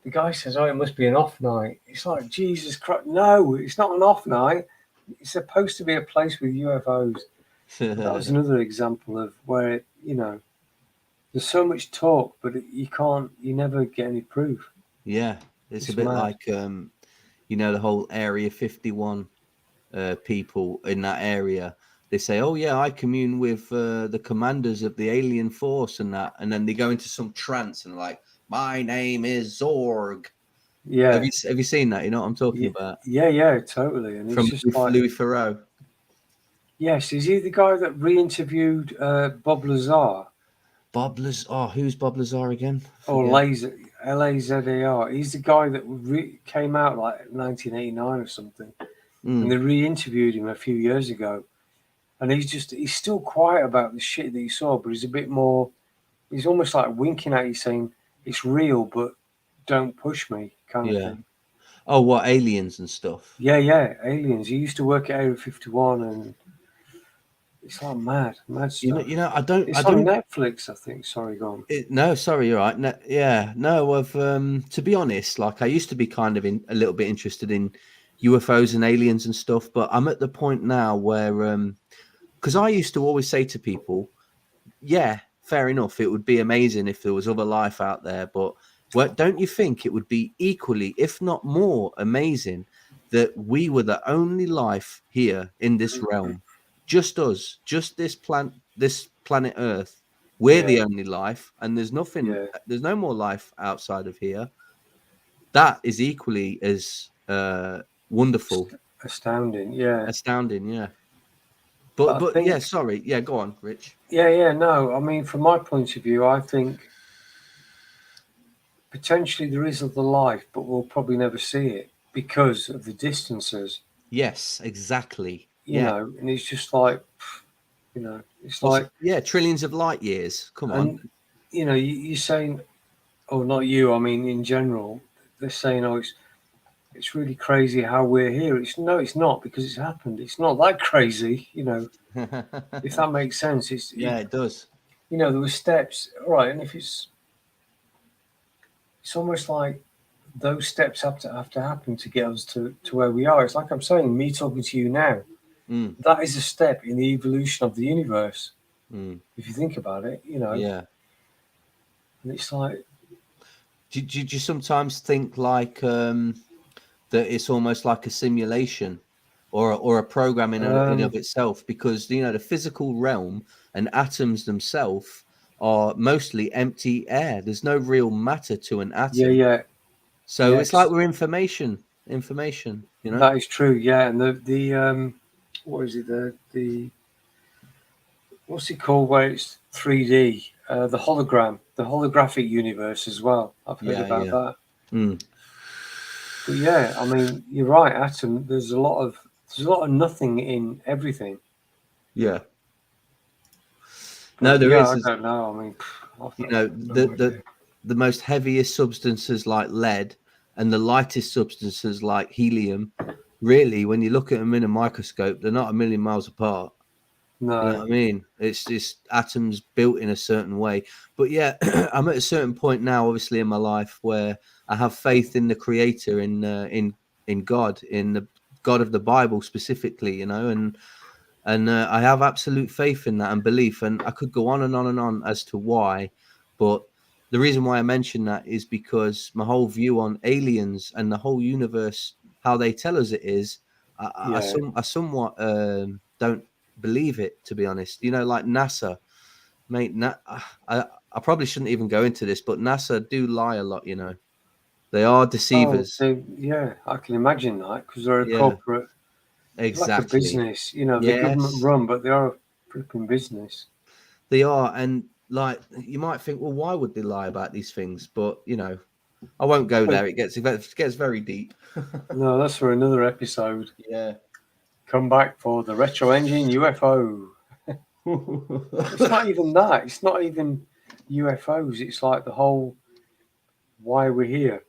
the guy says, "Oh, it must be an off night." It's like Jesus Christ, no, it's not an off night. It's supposed to be a place with UFOs. But that was another example of where there's so much talk, but you never get any proof. Yeah, it's a It's bit mad. like the whole Area 51 people in that area. They say, "Oh yeah, I commune with the commanders of the alien force and that," and then they go into some trance and like, "My name is Zorg," Yeah, Have you seen that? You know what I'm talking yeah, about? yeah, totally. And it's From just like, Louis Theroux. yes, is he the guy that re-interviewed Bob Lazar Who's Bob Lazar again? or Forget. Laser Lazar? He's the guy that came out like 1989 or something, and they re-interviewed him a few years ago. And he's still quiet about the shit that he saw, but he's a bit more. He's almost like winking at you, saying it's real, but don't push me, kind of Yeah. thing. Oh, what, aliens and stuff? Yeah, aliens. He used to work at Area 51, and it's like mad stuff. I It's on don't. Netflix, I think. Sorry, go on. No, sorry, you're right. No, yeah, no. To be honest, like I used to be kind of a little bit interested in UFOs and aliens and stuff, but I'm at the point now where, because I used to always say to people, yeah, fair enough, it would be amazing if there was other life out there, but don't you think it would be equally, if not more, amazing that we were the only life here in this realm, just us, just this planet Earth. We're Yeah, the only life, and there's nothing, yeah, there's no more life outside of here. That is equally as wonderful, astounding. Yeah, astounding, yeah. but I But yeah, think, sorry, yeah, go on, Rich. yeah. No, I mean, from my point of view, I think potentially there is other life, but we'll probably never see it because of the distances. Yes, exactly. You Yeah. know, and it's just like, it's like, Yeah, trillions of light years. Come on. and you're saying, oh, not you. I mean, in general, they're saying, oh, it's really crazy how we're here. It's not because it's happened. It's not that crazy, if that makes sense. Yeah, it does. There were steps, all right, and if it's almost like those steps have to happen to get us to where we are. It's like I'm saying, me talking to you now. Mm, That is a step in the evolution of the universe. mm, If you think about it, yeah. and it's like, Do you sometimes think like that it's almost like a simulation or a program in of um, itself? Because the physical realm and atoms themselves are mostly empty air. There's no real matter to an atom. yeah, So it's like yes, we're information. that is true. Yeah, and the what is it? The what's it called where it's 3D? The hologram, the holographic universe as well. I've heard Yeah, about yeah. that. Mm, But yeah, I mean, you're right, atom. There's a lot of nothing in everything. yeah. No, But there yeah, is. I don't know. I mean, I've no The idea. the most heaviest substances like lead and the lightest substances like helium, really, when you look at them in a microscope, they're not a million miles apart. You know No, what I mean? It's just atoms built in a certain way. But yeah, I'm at a certain point now, obviously, in my life where I have faith in the Creator, in God, in the God of the Bible specifically. And I have absolute faith in that and belief. And I could go on and on and on as to why, but the reason why I mention that is because my whole view on aliens and the whole universe, how they tell us it is, yeah. I somewhat don't believe it, to be honest. Like NASA, mate. I probably shouldn't even go into this, but NASA do lie a lot. They are Oh, deceivers. yeah, I can imagine that because they're a Yeah, corporate, like a exactly. business. They're government Yes. run, but they are a flipping business. They are, and like you might think, well, why would they lie about these things? But I won't go But there. It gets very deep. no, that's for another episode. Yeah. Come back for the retro engine UFO. It's not even that. It's not even UFOs. It's like the whole why we're here.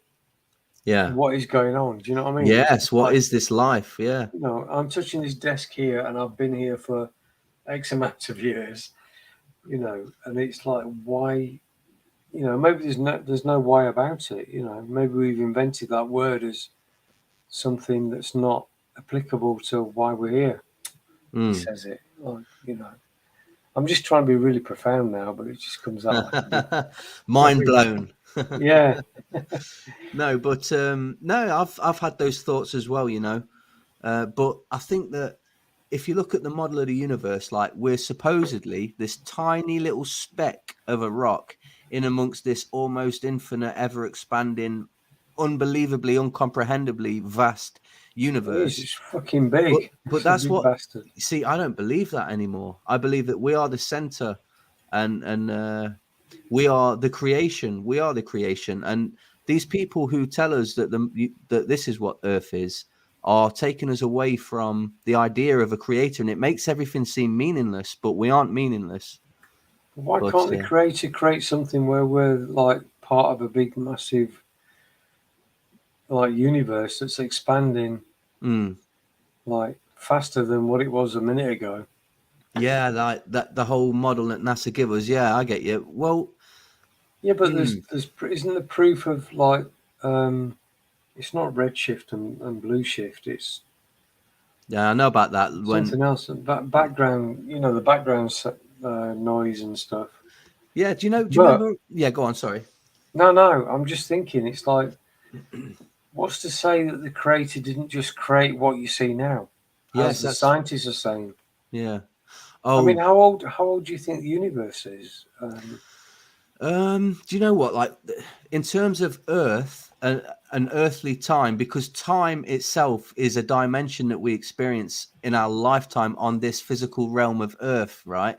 Yeah. What is going on? Do you know what I mean? It's Yes. just What like, is this life? Yeah. I'm touching this desk here and I've been here for X amount of years, and it's like, why, maybe there's no why about it, maybe we've invented that word as something that's not applicable to why we're here. He Mm. says it, like, I'm just trying to be really profound now, but it just comes out like a bit Mind very, blown. yeah, No, but no, I've had those thoughts as well. But I think that if you look at the model of the universe, like we're supposedly this tiny little speck of a rock in amongst this almost infinite, ever expanding unbelievably, uncomprehendibly vast universe. It's fucking big. But It's a that's big what, bastard. see, I don't believe that anymore. I believe that we are the center, and we are the creation. We are the creation, and these people who tell us that that this is what Earth is are taking us away from the idea of a creator, and it makes everything seem meaningless. But we aren't meaningless. Why But can't the creator create something where we're like part of a big, massive, like universe that's expanding like faster than what it was a minute ago? yeah, like that, the whole model that NASA give us. Yeah, I get you. Well, Yeah, but there's isn't the proof of like it's not redshift and blue shift. It's yeah, I know about that. When, something else. That background, the background noise and stuff. yeah, do you know? Do you But remember? Yeah, go on. Sorry. no, I'm just thinking. It's like, what's to say that the creator didn't just create what you see now, as Yes, the that's, scientists are saying? yeah. I mean, Oh, how old do you think the universe is? do you know what? Like, in terms of Earth, an earthly time, because time itself is a dimension that we experience in our lifetime on this physical realm of Earth, right?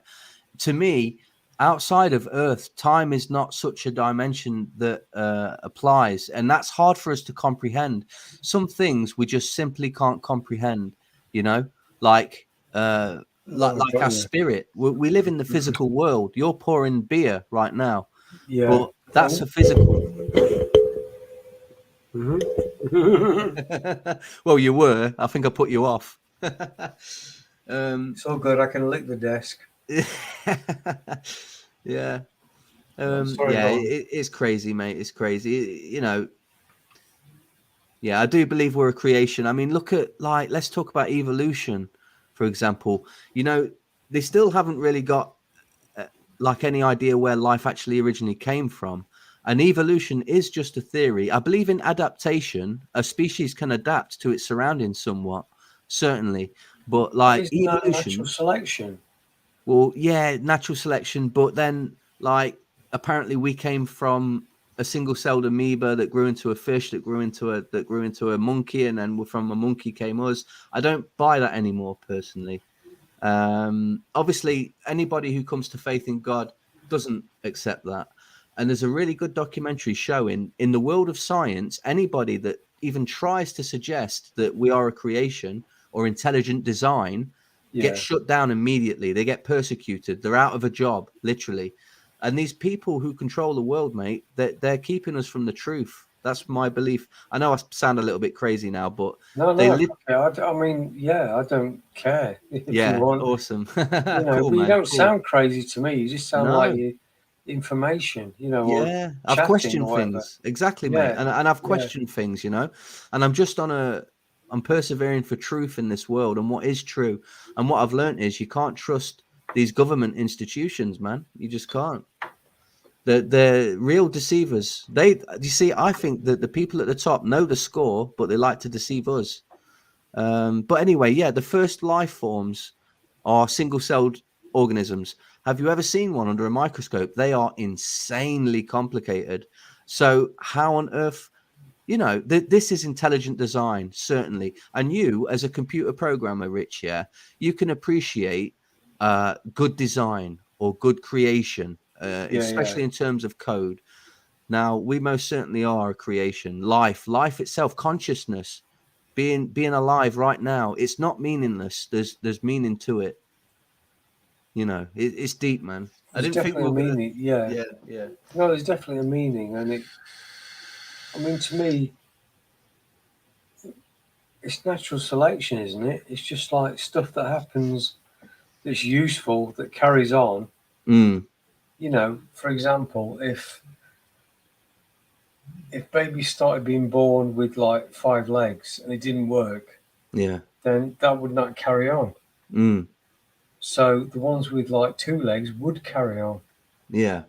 To me, outside of Earth, time is not such a dimension that applies, and that's hard for us to comprehend. Some things we just simply can't comprehend, you know, like Oh, like got our you. spirit. We live in the physical world. You're pouring beer right now, Yeah. but that's Oh. a physical. Mhm. Well, you were. I think I put you off. It's all good. I can lick the desk. Yeah. Sorry, Yeah, go on. it's crazy, mate. It's crazy. You know, yeah, I do believe we're a creation. I mean, look at, like, let's talk about evolution, for example. You know, they still haven't really got like any idea where life actually originally came from. And evolution is just a theory. I believe in adaptation. A species can adapt to its surroundings somewhat, certainly. But But like isn't that natural evolution, selection? well, yeah, natural selection, but then, like, apparently we came from a single-celled amoeba that grew into a fish, that grew into a monkey, and then from a monkey came us. I don't buy that anymore, personally. Obviously, anybody who comes to faith in God doesn't accept that. And there's a really good documentary showing, in the world of science, anybody that even tries to suggest that we are a creation or intelligent design gets Yeah. shut down immediately. They get persecuted. They're out of a job, literally. And these people who control the world, mate, they're keeping us from the truth. That's my belief. I know I sound a little bit crazy now, but they No, live. fuck it. I mean, yeah, I don't care if you Yeah, want, awesome. Cool, but you man. don't Cool. sound crazy to me. You just sound like No. you information, or Yeah, I've chatting or questioned whatever. things. Exactly, mate. Yeah, And I've yeah, questioned things, and I'm just I'm persevering for truth in this world and what is true. And what I've learned is you can't trust these government institutions, man. You just can't. They're real deceivers. You see, I think that the people at the top know the score, but they like to deceive us. But anyway, yeah, the first life forms are single-celled organisms. Have you ever seen one under a microscope? They are insanely complicated. So how on earth, this is intelligent design, certainly. And you, as a computer programmer, Rich, yeah, you can appreciate good design or good creation, yeah. especially in terms of code. Now, we most certainly are a creation. Life itself, consciousness, being alive right now, it's not meaningless. There's meaning to it. It's deep, man. I There's didn't think we definitely a were gonna. meaning. Yeah, Yeah. no, there's definitely a meaning, and I mean, to me, it's natural selection, isn't it? It's just like stuff that happens that's useful that carries on. Mm, For example, if babies started being born with like 5 legs and it didn't work, yeah. then that would not carry on. Mm, So the ones with like 2 legs would carry on. yeah.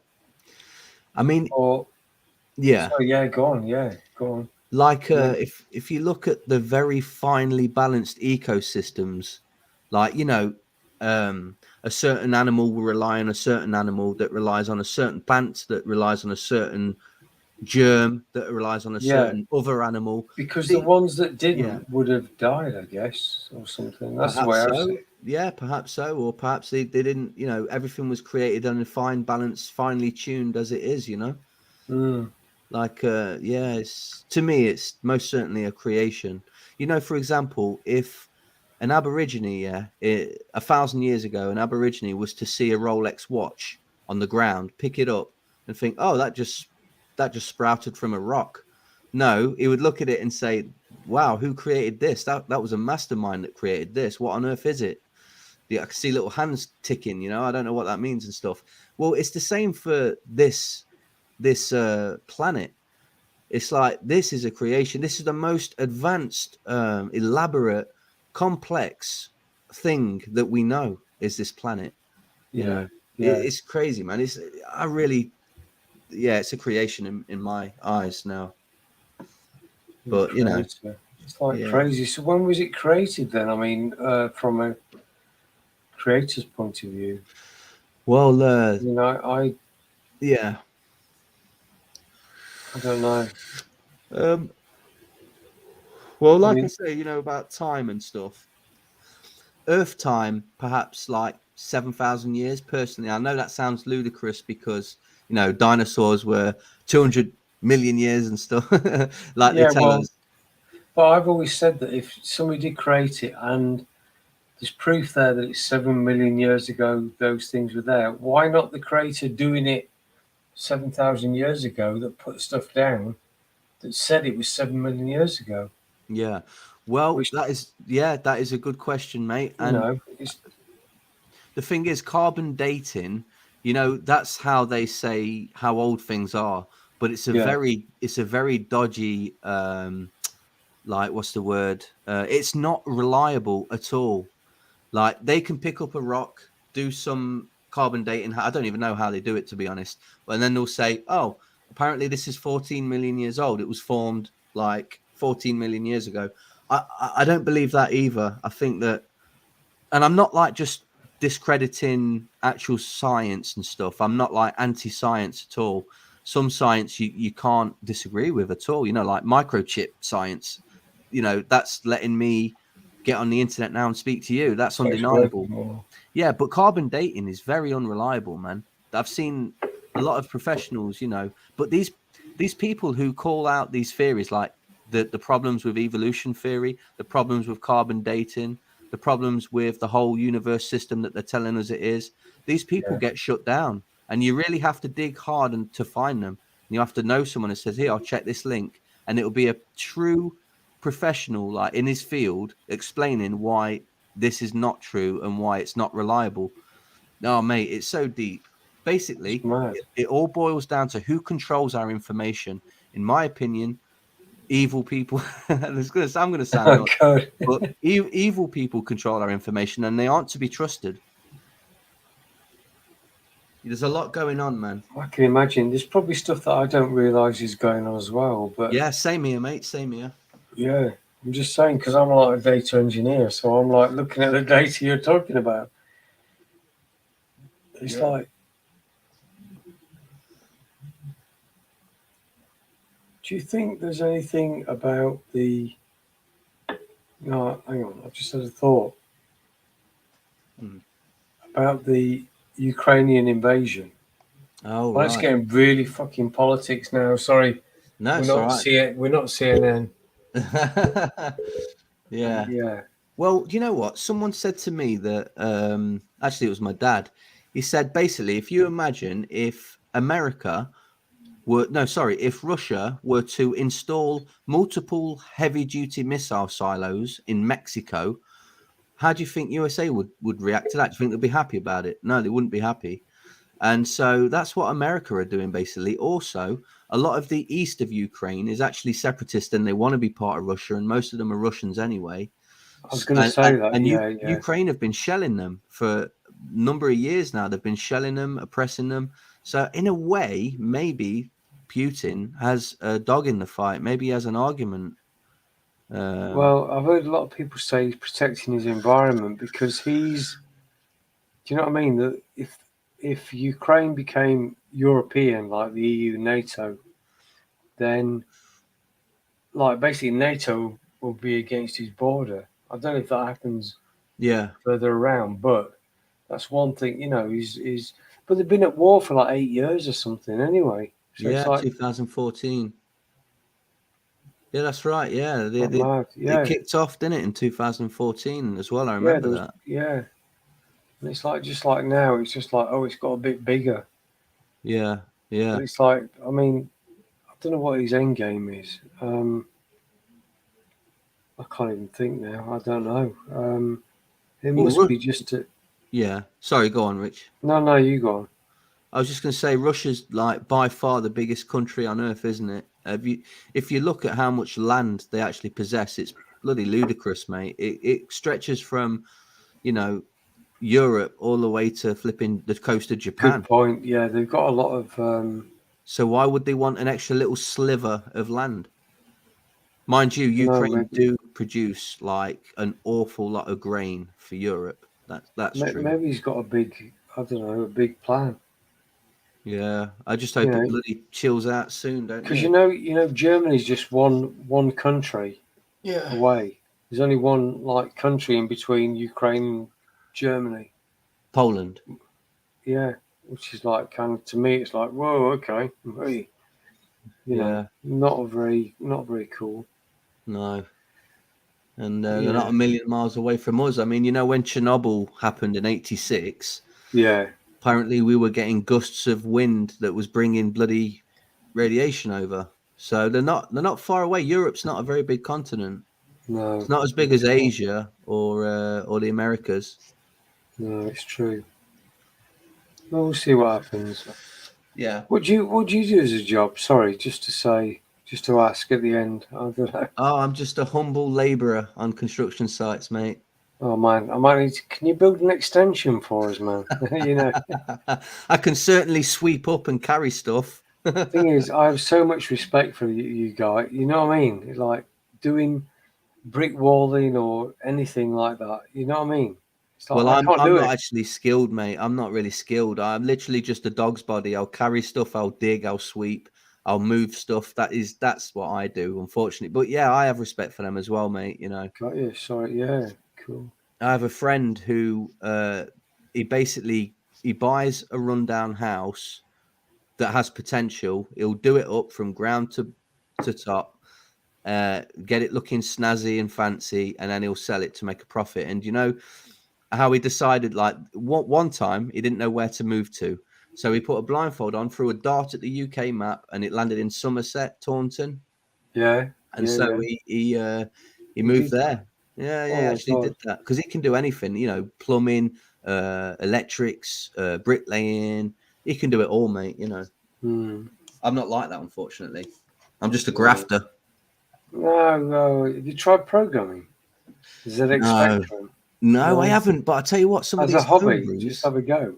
I mean, Or yeah. so yeah, go on, yeah, go on. Like, Yeah, if you look at the very finely balanced ecosystems, like, a certain animal will rely on a certain animal that relies on a certain plant that relies on a certain germ that relies on a certain other animal. Because the ones that didn't Yeah. would have died, I guess, or something. That's the Perhaps way I so. see it. Yeah, perhaps so. Or perhaps they didn't, everything was created on a fine balance, finely tuned as it is, Like, yeah, to me, it's most certainly a creation. For example, if an Aborigine, 1,000 years ago, an Aborigine was to see a Rolex watch on the ground, pick it up and think, oh, that just sprouted from a rock. No, he would look at it and say, wow, who created this? That was a mastermind that created this. What on earth is it? Yeah, I can see little hands ticking, I don't know what that means and stuff. Well, it's the same for this planet. It's like, this is a creation. This is the most advanced, elaborate, complex thing that we know is this planet. Yeah. It's crazy, man. It's a creation in my eyes now. But it's like crazy. So when was it created then? I mean, from a creator's point of view. Well, I don't know. Well, like I say, about time and stuff. Earth time, perhaps like 7,000 years. Personally, I know that sounds ludicrous because dinosaurs were 200 million years and stuff, like they tell us. But I've always said that if somebody did create it and there's proof there that it's 7 million years ago, those things were there, why not the creator doing it 7,000 years ago that put stuff down that said it was 7 million years ago? Yeah. Well, that is a good question, mate. And the thing is, carbon dating, that's how they say how old things are. But it's a very dodgy, like, what's the word? It's not reliable at all. Like, they can pick up a rock, do some carbon dating. I don't even know how they do it, to be honest. And then they'll say, oh, apparently this is 14 million years old. It was formed like 14 million years ago. I don't believe that either. I think that, and I'm not like just discrediting actual science and stuff. I'm not like anti-science at all. Some science you can't disagree with at all. Like microchip science. That's letting me get on the internet now and speak to you. That's undeniable. Yeah, but carbon dating is very unreliable, man. I've seen a lot of professionals, but these people who call out these theories, like the problems with evolution theory, the problems with carbon dating, the problems with the whole universe system that they're telling us it is, these people get shut down. And you really have to dig hard and to find them. And you have to know someone that says, here, I'll check this link. And it'll be a true professional, like in his field, explaining why this is not true and why it's not reliable. No, mate, it's so deep. Basically, it all boils down to who controls our information. In my opinion, evil people. I'm going to sound odd, but evil people control our information, and they aren't to be trusted. There's a lot going on, man. I can imagine. There's probably stuff that I don't realise is going on as well. But yeah, same here, mate. Same here. Yeah, I'm just saying, because I'm like a data engineer, so I'm like looking at the data you're talking about. It's like, do you think there's anything about the... No, hang on, I've just had a thought. About the Ukrainian invasion. Oh, well, it's getting really fucking politics now. Sorry. No, we're not CNN. Yeah. Well, you know what? Someone said to me that, actually it was my dad. He said, basically, if you imagine if if Russia were to install multiple heavy-duty missile silos in Mexico, how do you think USA would react to that? Do you think they'd be happy about it? No, they wouldn't be happy. And so that's what America are doing, basically. Also, a lot of the east of Ukraine is actually separatist and they want to be part of Russia, and most of them are Russians anyway. I was going to say that. And Ukraine have been shelling them for a number of years now. They've been shelling them, oppressing them. So in a way, maybe Putin has a dog in the fight. Maybe he has an argument. Well, I've heard a lot of people say he's protecting his environment because he's... Do you know what I mean? That if Ukraine became European, like the EU, NATO, then like basically NATO will be against his border. I don't know if that happens Yeah. further around, but that's one thing, he's but they've been at war for like 8 years or something anyway. So Yeah, it's like 2014. Yeah, that's right. Yeah, not mad. it Yeah. kicked off, didn't it, in 2014 as well? I Yeah, remember that. yeah. And it's like just like now, it's just like, oh, it's got a bit bigger. Yeah, But yeah. it's like, I mean, I don't know what his end game is. I can't even think now. I don't know. It Well, must be just to, yeah. Sorry, go on, Rich. no, you go on. I was just going to say Russia's like by far the biggest country on earth, isn't it? If you look at how much land they actually possess, it's bloody ludicrous, mate. It stretches from, you know, Europe all the way to flipping the coast of Good Japan. point. Yeah, they've got a lot of. So why would they want an extra little sliver of land? Mind you, No, Ukraine maybe do produce like an awful lot of grain for Europe. That's true. maybe he's got a big, I don't know, a big plan. Yeah, I just You hope it know, bloody chills out soon, don't because you? Germany's just one country Yeah. away. There's only one like country in between Ukraine and Germany. Poland. Yeah, which is like kind of to me, it's like whoa, okay, hey, Yeah. not very cool. No. And they're not Yeah, a million miles away from us. I mean, when Chernobyl happened in '86, yeah, apparently we were getting gusts of wind that was bringing bloody radiation over. So they're not far away. Europe's not a very big continent. no, It's not as big as Asia or the Americas. no, it's true. Well, we'll see what happens. Yeah. What do you do as a job? Sorry, just to ask at the end. I don't know. Oh, I'm just a humble labourer on construction sites, mate. Oh man, I might need to. Can you build an extension for us, man? I can certainly sweep up and carry stuff. Thing is, I have so much respect for you guys. You know what I mean? It's like doing brick walling or anything like that. You know what I mean? It's like Well, I I'm can't I'm do not it. actually skilled, mate. I'm not really skilled. I'm literally just a dog's body. I'll carry stuff, I'll dig, I'll sweep, I'll move stuff. That's what I do, unfortunately. But yeah, I have respect for them as well, mate. Got you. Sorry. Yeah. Cool. I have a friend who he buys a rundown house that has potential. He'll do it up from ground to top, get it looking snazzy and fancy, and then he'll sell it to make a profit. And how he decided, like one time he didn't know where to move to, so he put a blindfold on, threw a dart at the UK map, and it landed in Somerset, Taunton, Yeah. and Yeah. so Yeah. he You moved did that. there. Yeah, Oh my actually did god. that because he can do anything, plumbing, electrics, bricklaying. He can do it all, mate. Hmm. I'm not like that, unfortunately. I'm just a No. grafter. No. Have you tried programming? ZX No, Spectrum. no, I No. haven't. But I tell you what, some of As a these hobby, just homebrews, have a go.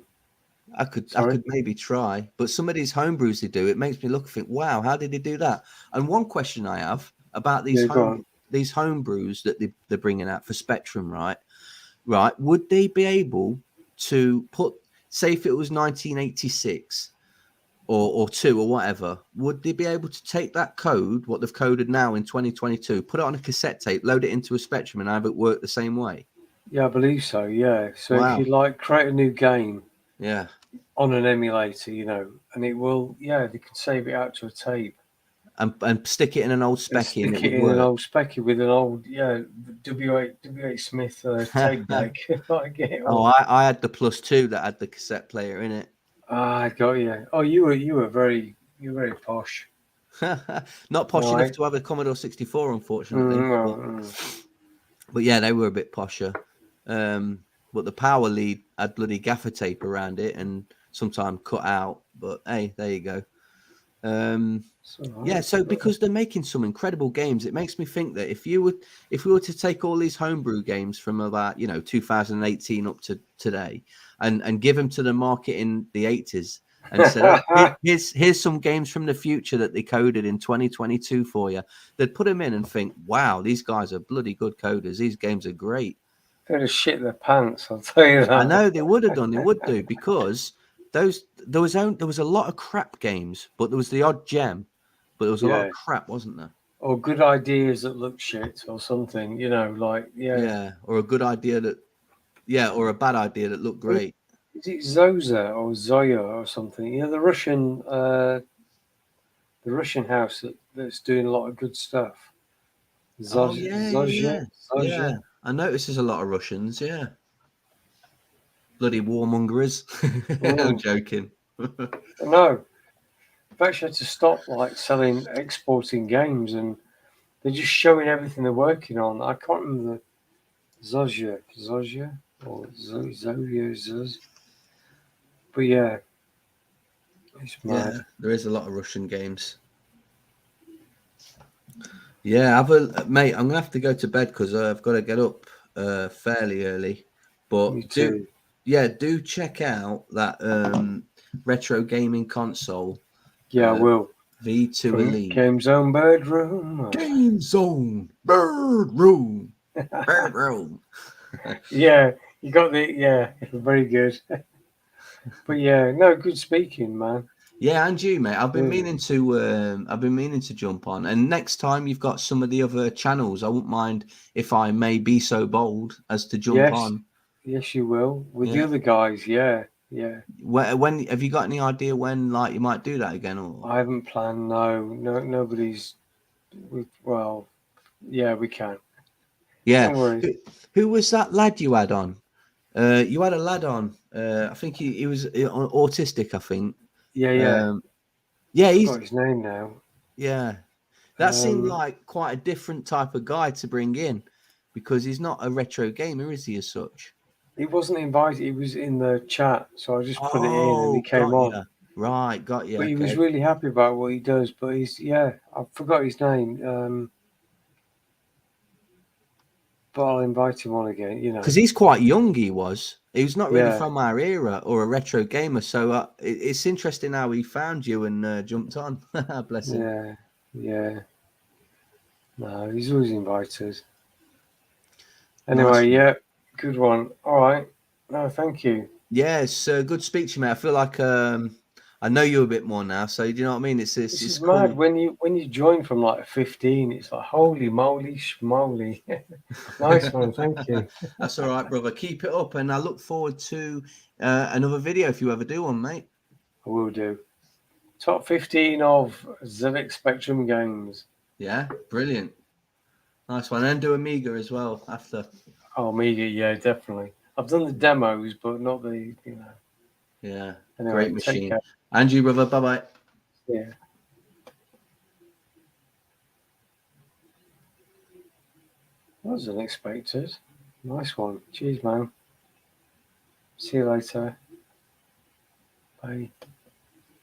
I Sorry. could maybe try. But some of these homebrews they do, it makes me look and think, wow, how did he do that? And one question I have about Yeah. Go on. these homebrews that they're bringing out for Spectrum, right? Right, would they be able to put, say, if it was 1986 or two or whatever, would they be able to take that code, what they've coded now in 2022, put it on a cassette tape, load it into a Spectrum, and have it work the same way? Yeah, I believe so. Yeah. So if you Wow. like create a new game Yeah. on an emulator, and it will. Yeah, they can save it out to a tape And stick it in an old and Spec and it stick it would in an work. old Specky with an old W8 Smith tape deck. Like get it Oh, all. I had the Plus 2 that had the cassette player in it. Ah, I got you. Oh, you were very posh. Not posh enough Right. to have a Commodore 64, unfortunately. Mm. But yeah, they were a bit posher. But the power lead had bloody gaffer tape around it and sometimes cut out. But hey, there you go. Yeah, so because they're making some incredible games, it makes me think that if we were to take all these homebrew games from about 2018 up to today and give them to the market in the 80s and said, oh, here's some games from the future that they coded in 2022 for you, they'd put them in and think, wow, these guys are bloody good coders. These games are great. They'd have shit their pants. I'll tell you that. I know they would have done. They would do because there was a lot of crap games, but there was the odd gem. but there was a lot Yeah. of crap, wasn't there? Or good ideas that look shit or something, like, Yeah, or a good idea that, or a bad idea that looked great. Is it Zoza or Zoya or something? The Russian house that's doing a lot of good stuff. Oh yeah. Zozya. I noticed there's a lot of Russians. Yeah, bloody warmongers. I'm Mm. joking. No, they've actually had to stop like exporting games, and they're just showing everything they're working on. I can't remember the Zozya or Zoya. But yeah, it's Yeah, mad. there is a lot of Russian games. Yeah, mate. I'm gonna have to go to bed because I've got to get up fairly early. Me But too. do check out that retro gaming console, Yeah, I will. V2 From Elite. Game Zone Bird Room. Game Zone Bird Room. Bird Room. Yeah, you got very good. But yeah, no, good speaking, man. Yeah, and you, mate. I've been Really. meaning to jump on. And next time you've got some of the other channels, I wouldn't mind if I may be so bold as to jump Yes, on. yes, you will. With the Yeah. other guys, yeah. When have you got any idea when like you might do that again? Or I haven't planned. No, nobody's. Well, yeah, we can. yeah, Don't worry. who was that lad you had on? You had a lad on. I think he was autistic. I think. Yeah. Um, yeah, Forgot his name now. yeah. That seemed Um, like quite a different type of guy to bring in because he's not a retro gamer, is he? As such. he wasn't invited. He was in the chat, so I just put it in, and he Oh, came got on. you. Right, got you. But he was Okay. really happy about what he does. But I forgot his name. But I'll invite him on again. Because he's quite young, he was. He was not really Yeah, from our era or a retro gamer. So it's interesting how he found you and jumped on. Bless him. yeah. No, he's always invited. Nice Anyway, one. yeah, good one. All right. No, thank you. Yeah, it's good speech, to you, mate. I feel like I know you a bit more now. So, do you know what I mean? This It's is mad. cool. When you join from like 15, it's like holy moly schmoly. Nice one, thank you. That's all right, brother. Keep it up. And I look forward to another video if you ever do one, mate. I will do. Top 15 of ZX Spectrum games. Yeah, brilliant. Nice one. And do Amiga as well after. Oh, media, yeah, definitely. I've done the demos, but not the. Yeah, Anyway, great take machine. care. And you, brother. Bye bye. Yeah. That was unexpected. Nice one. Cheers, man. See you later. Bye.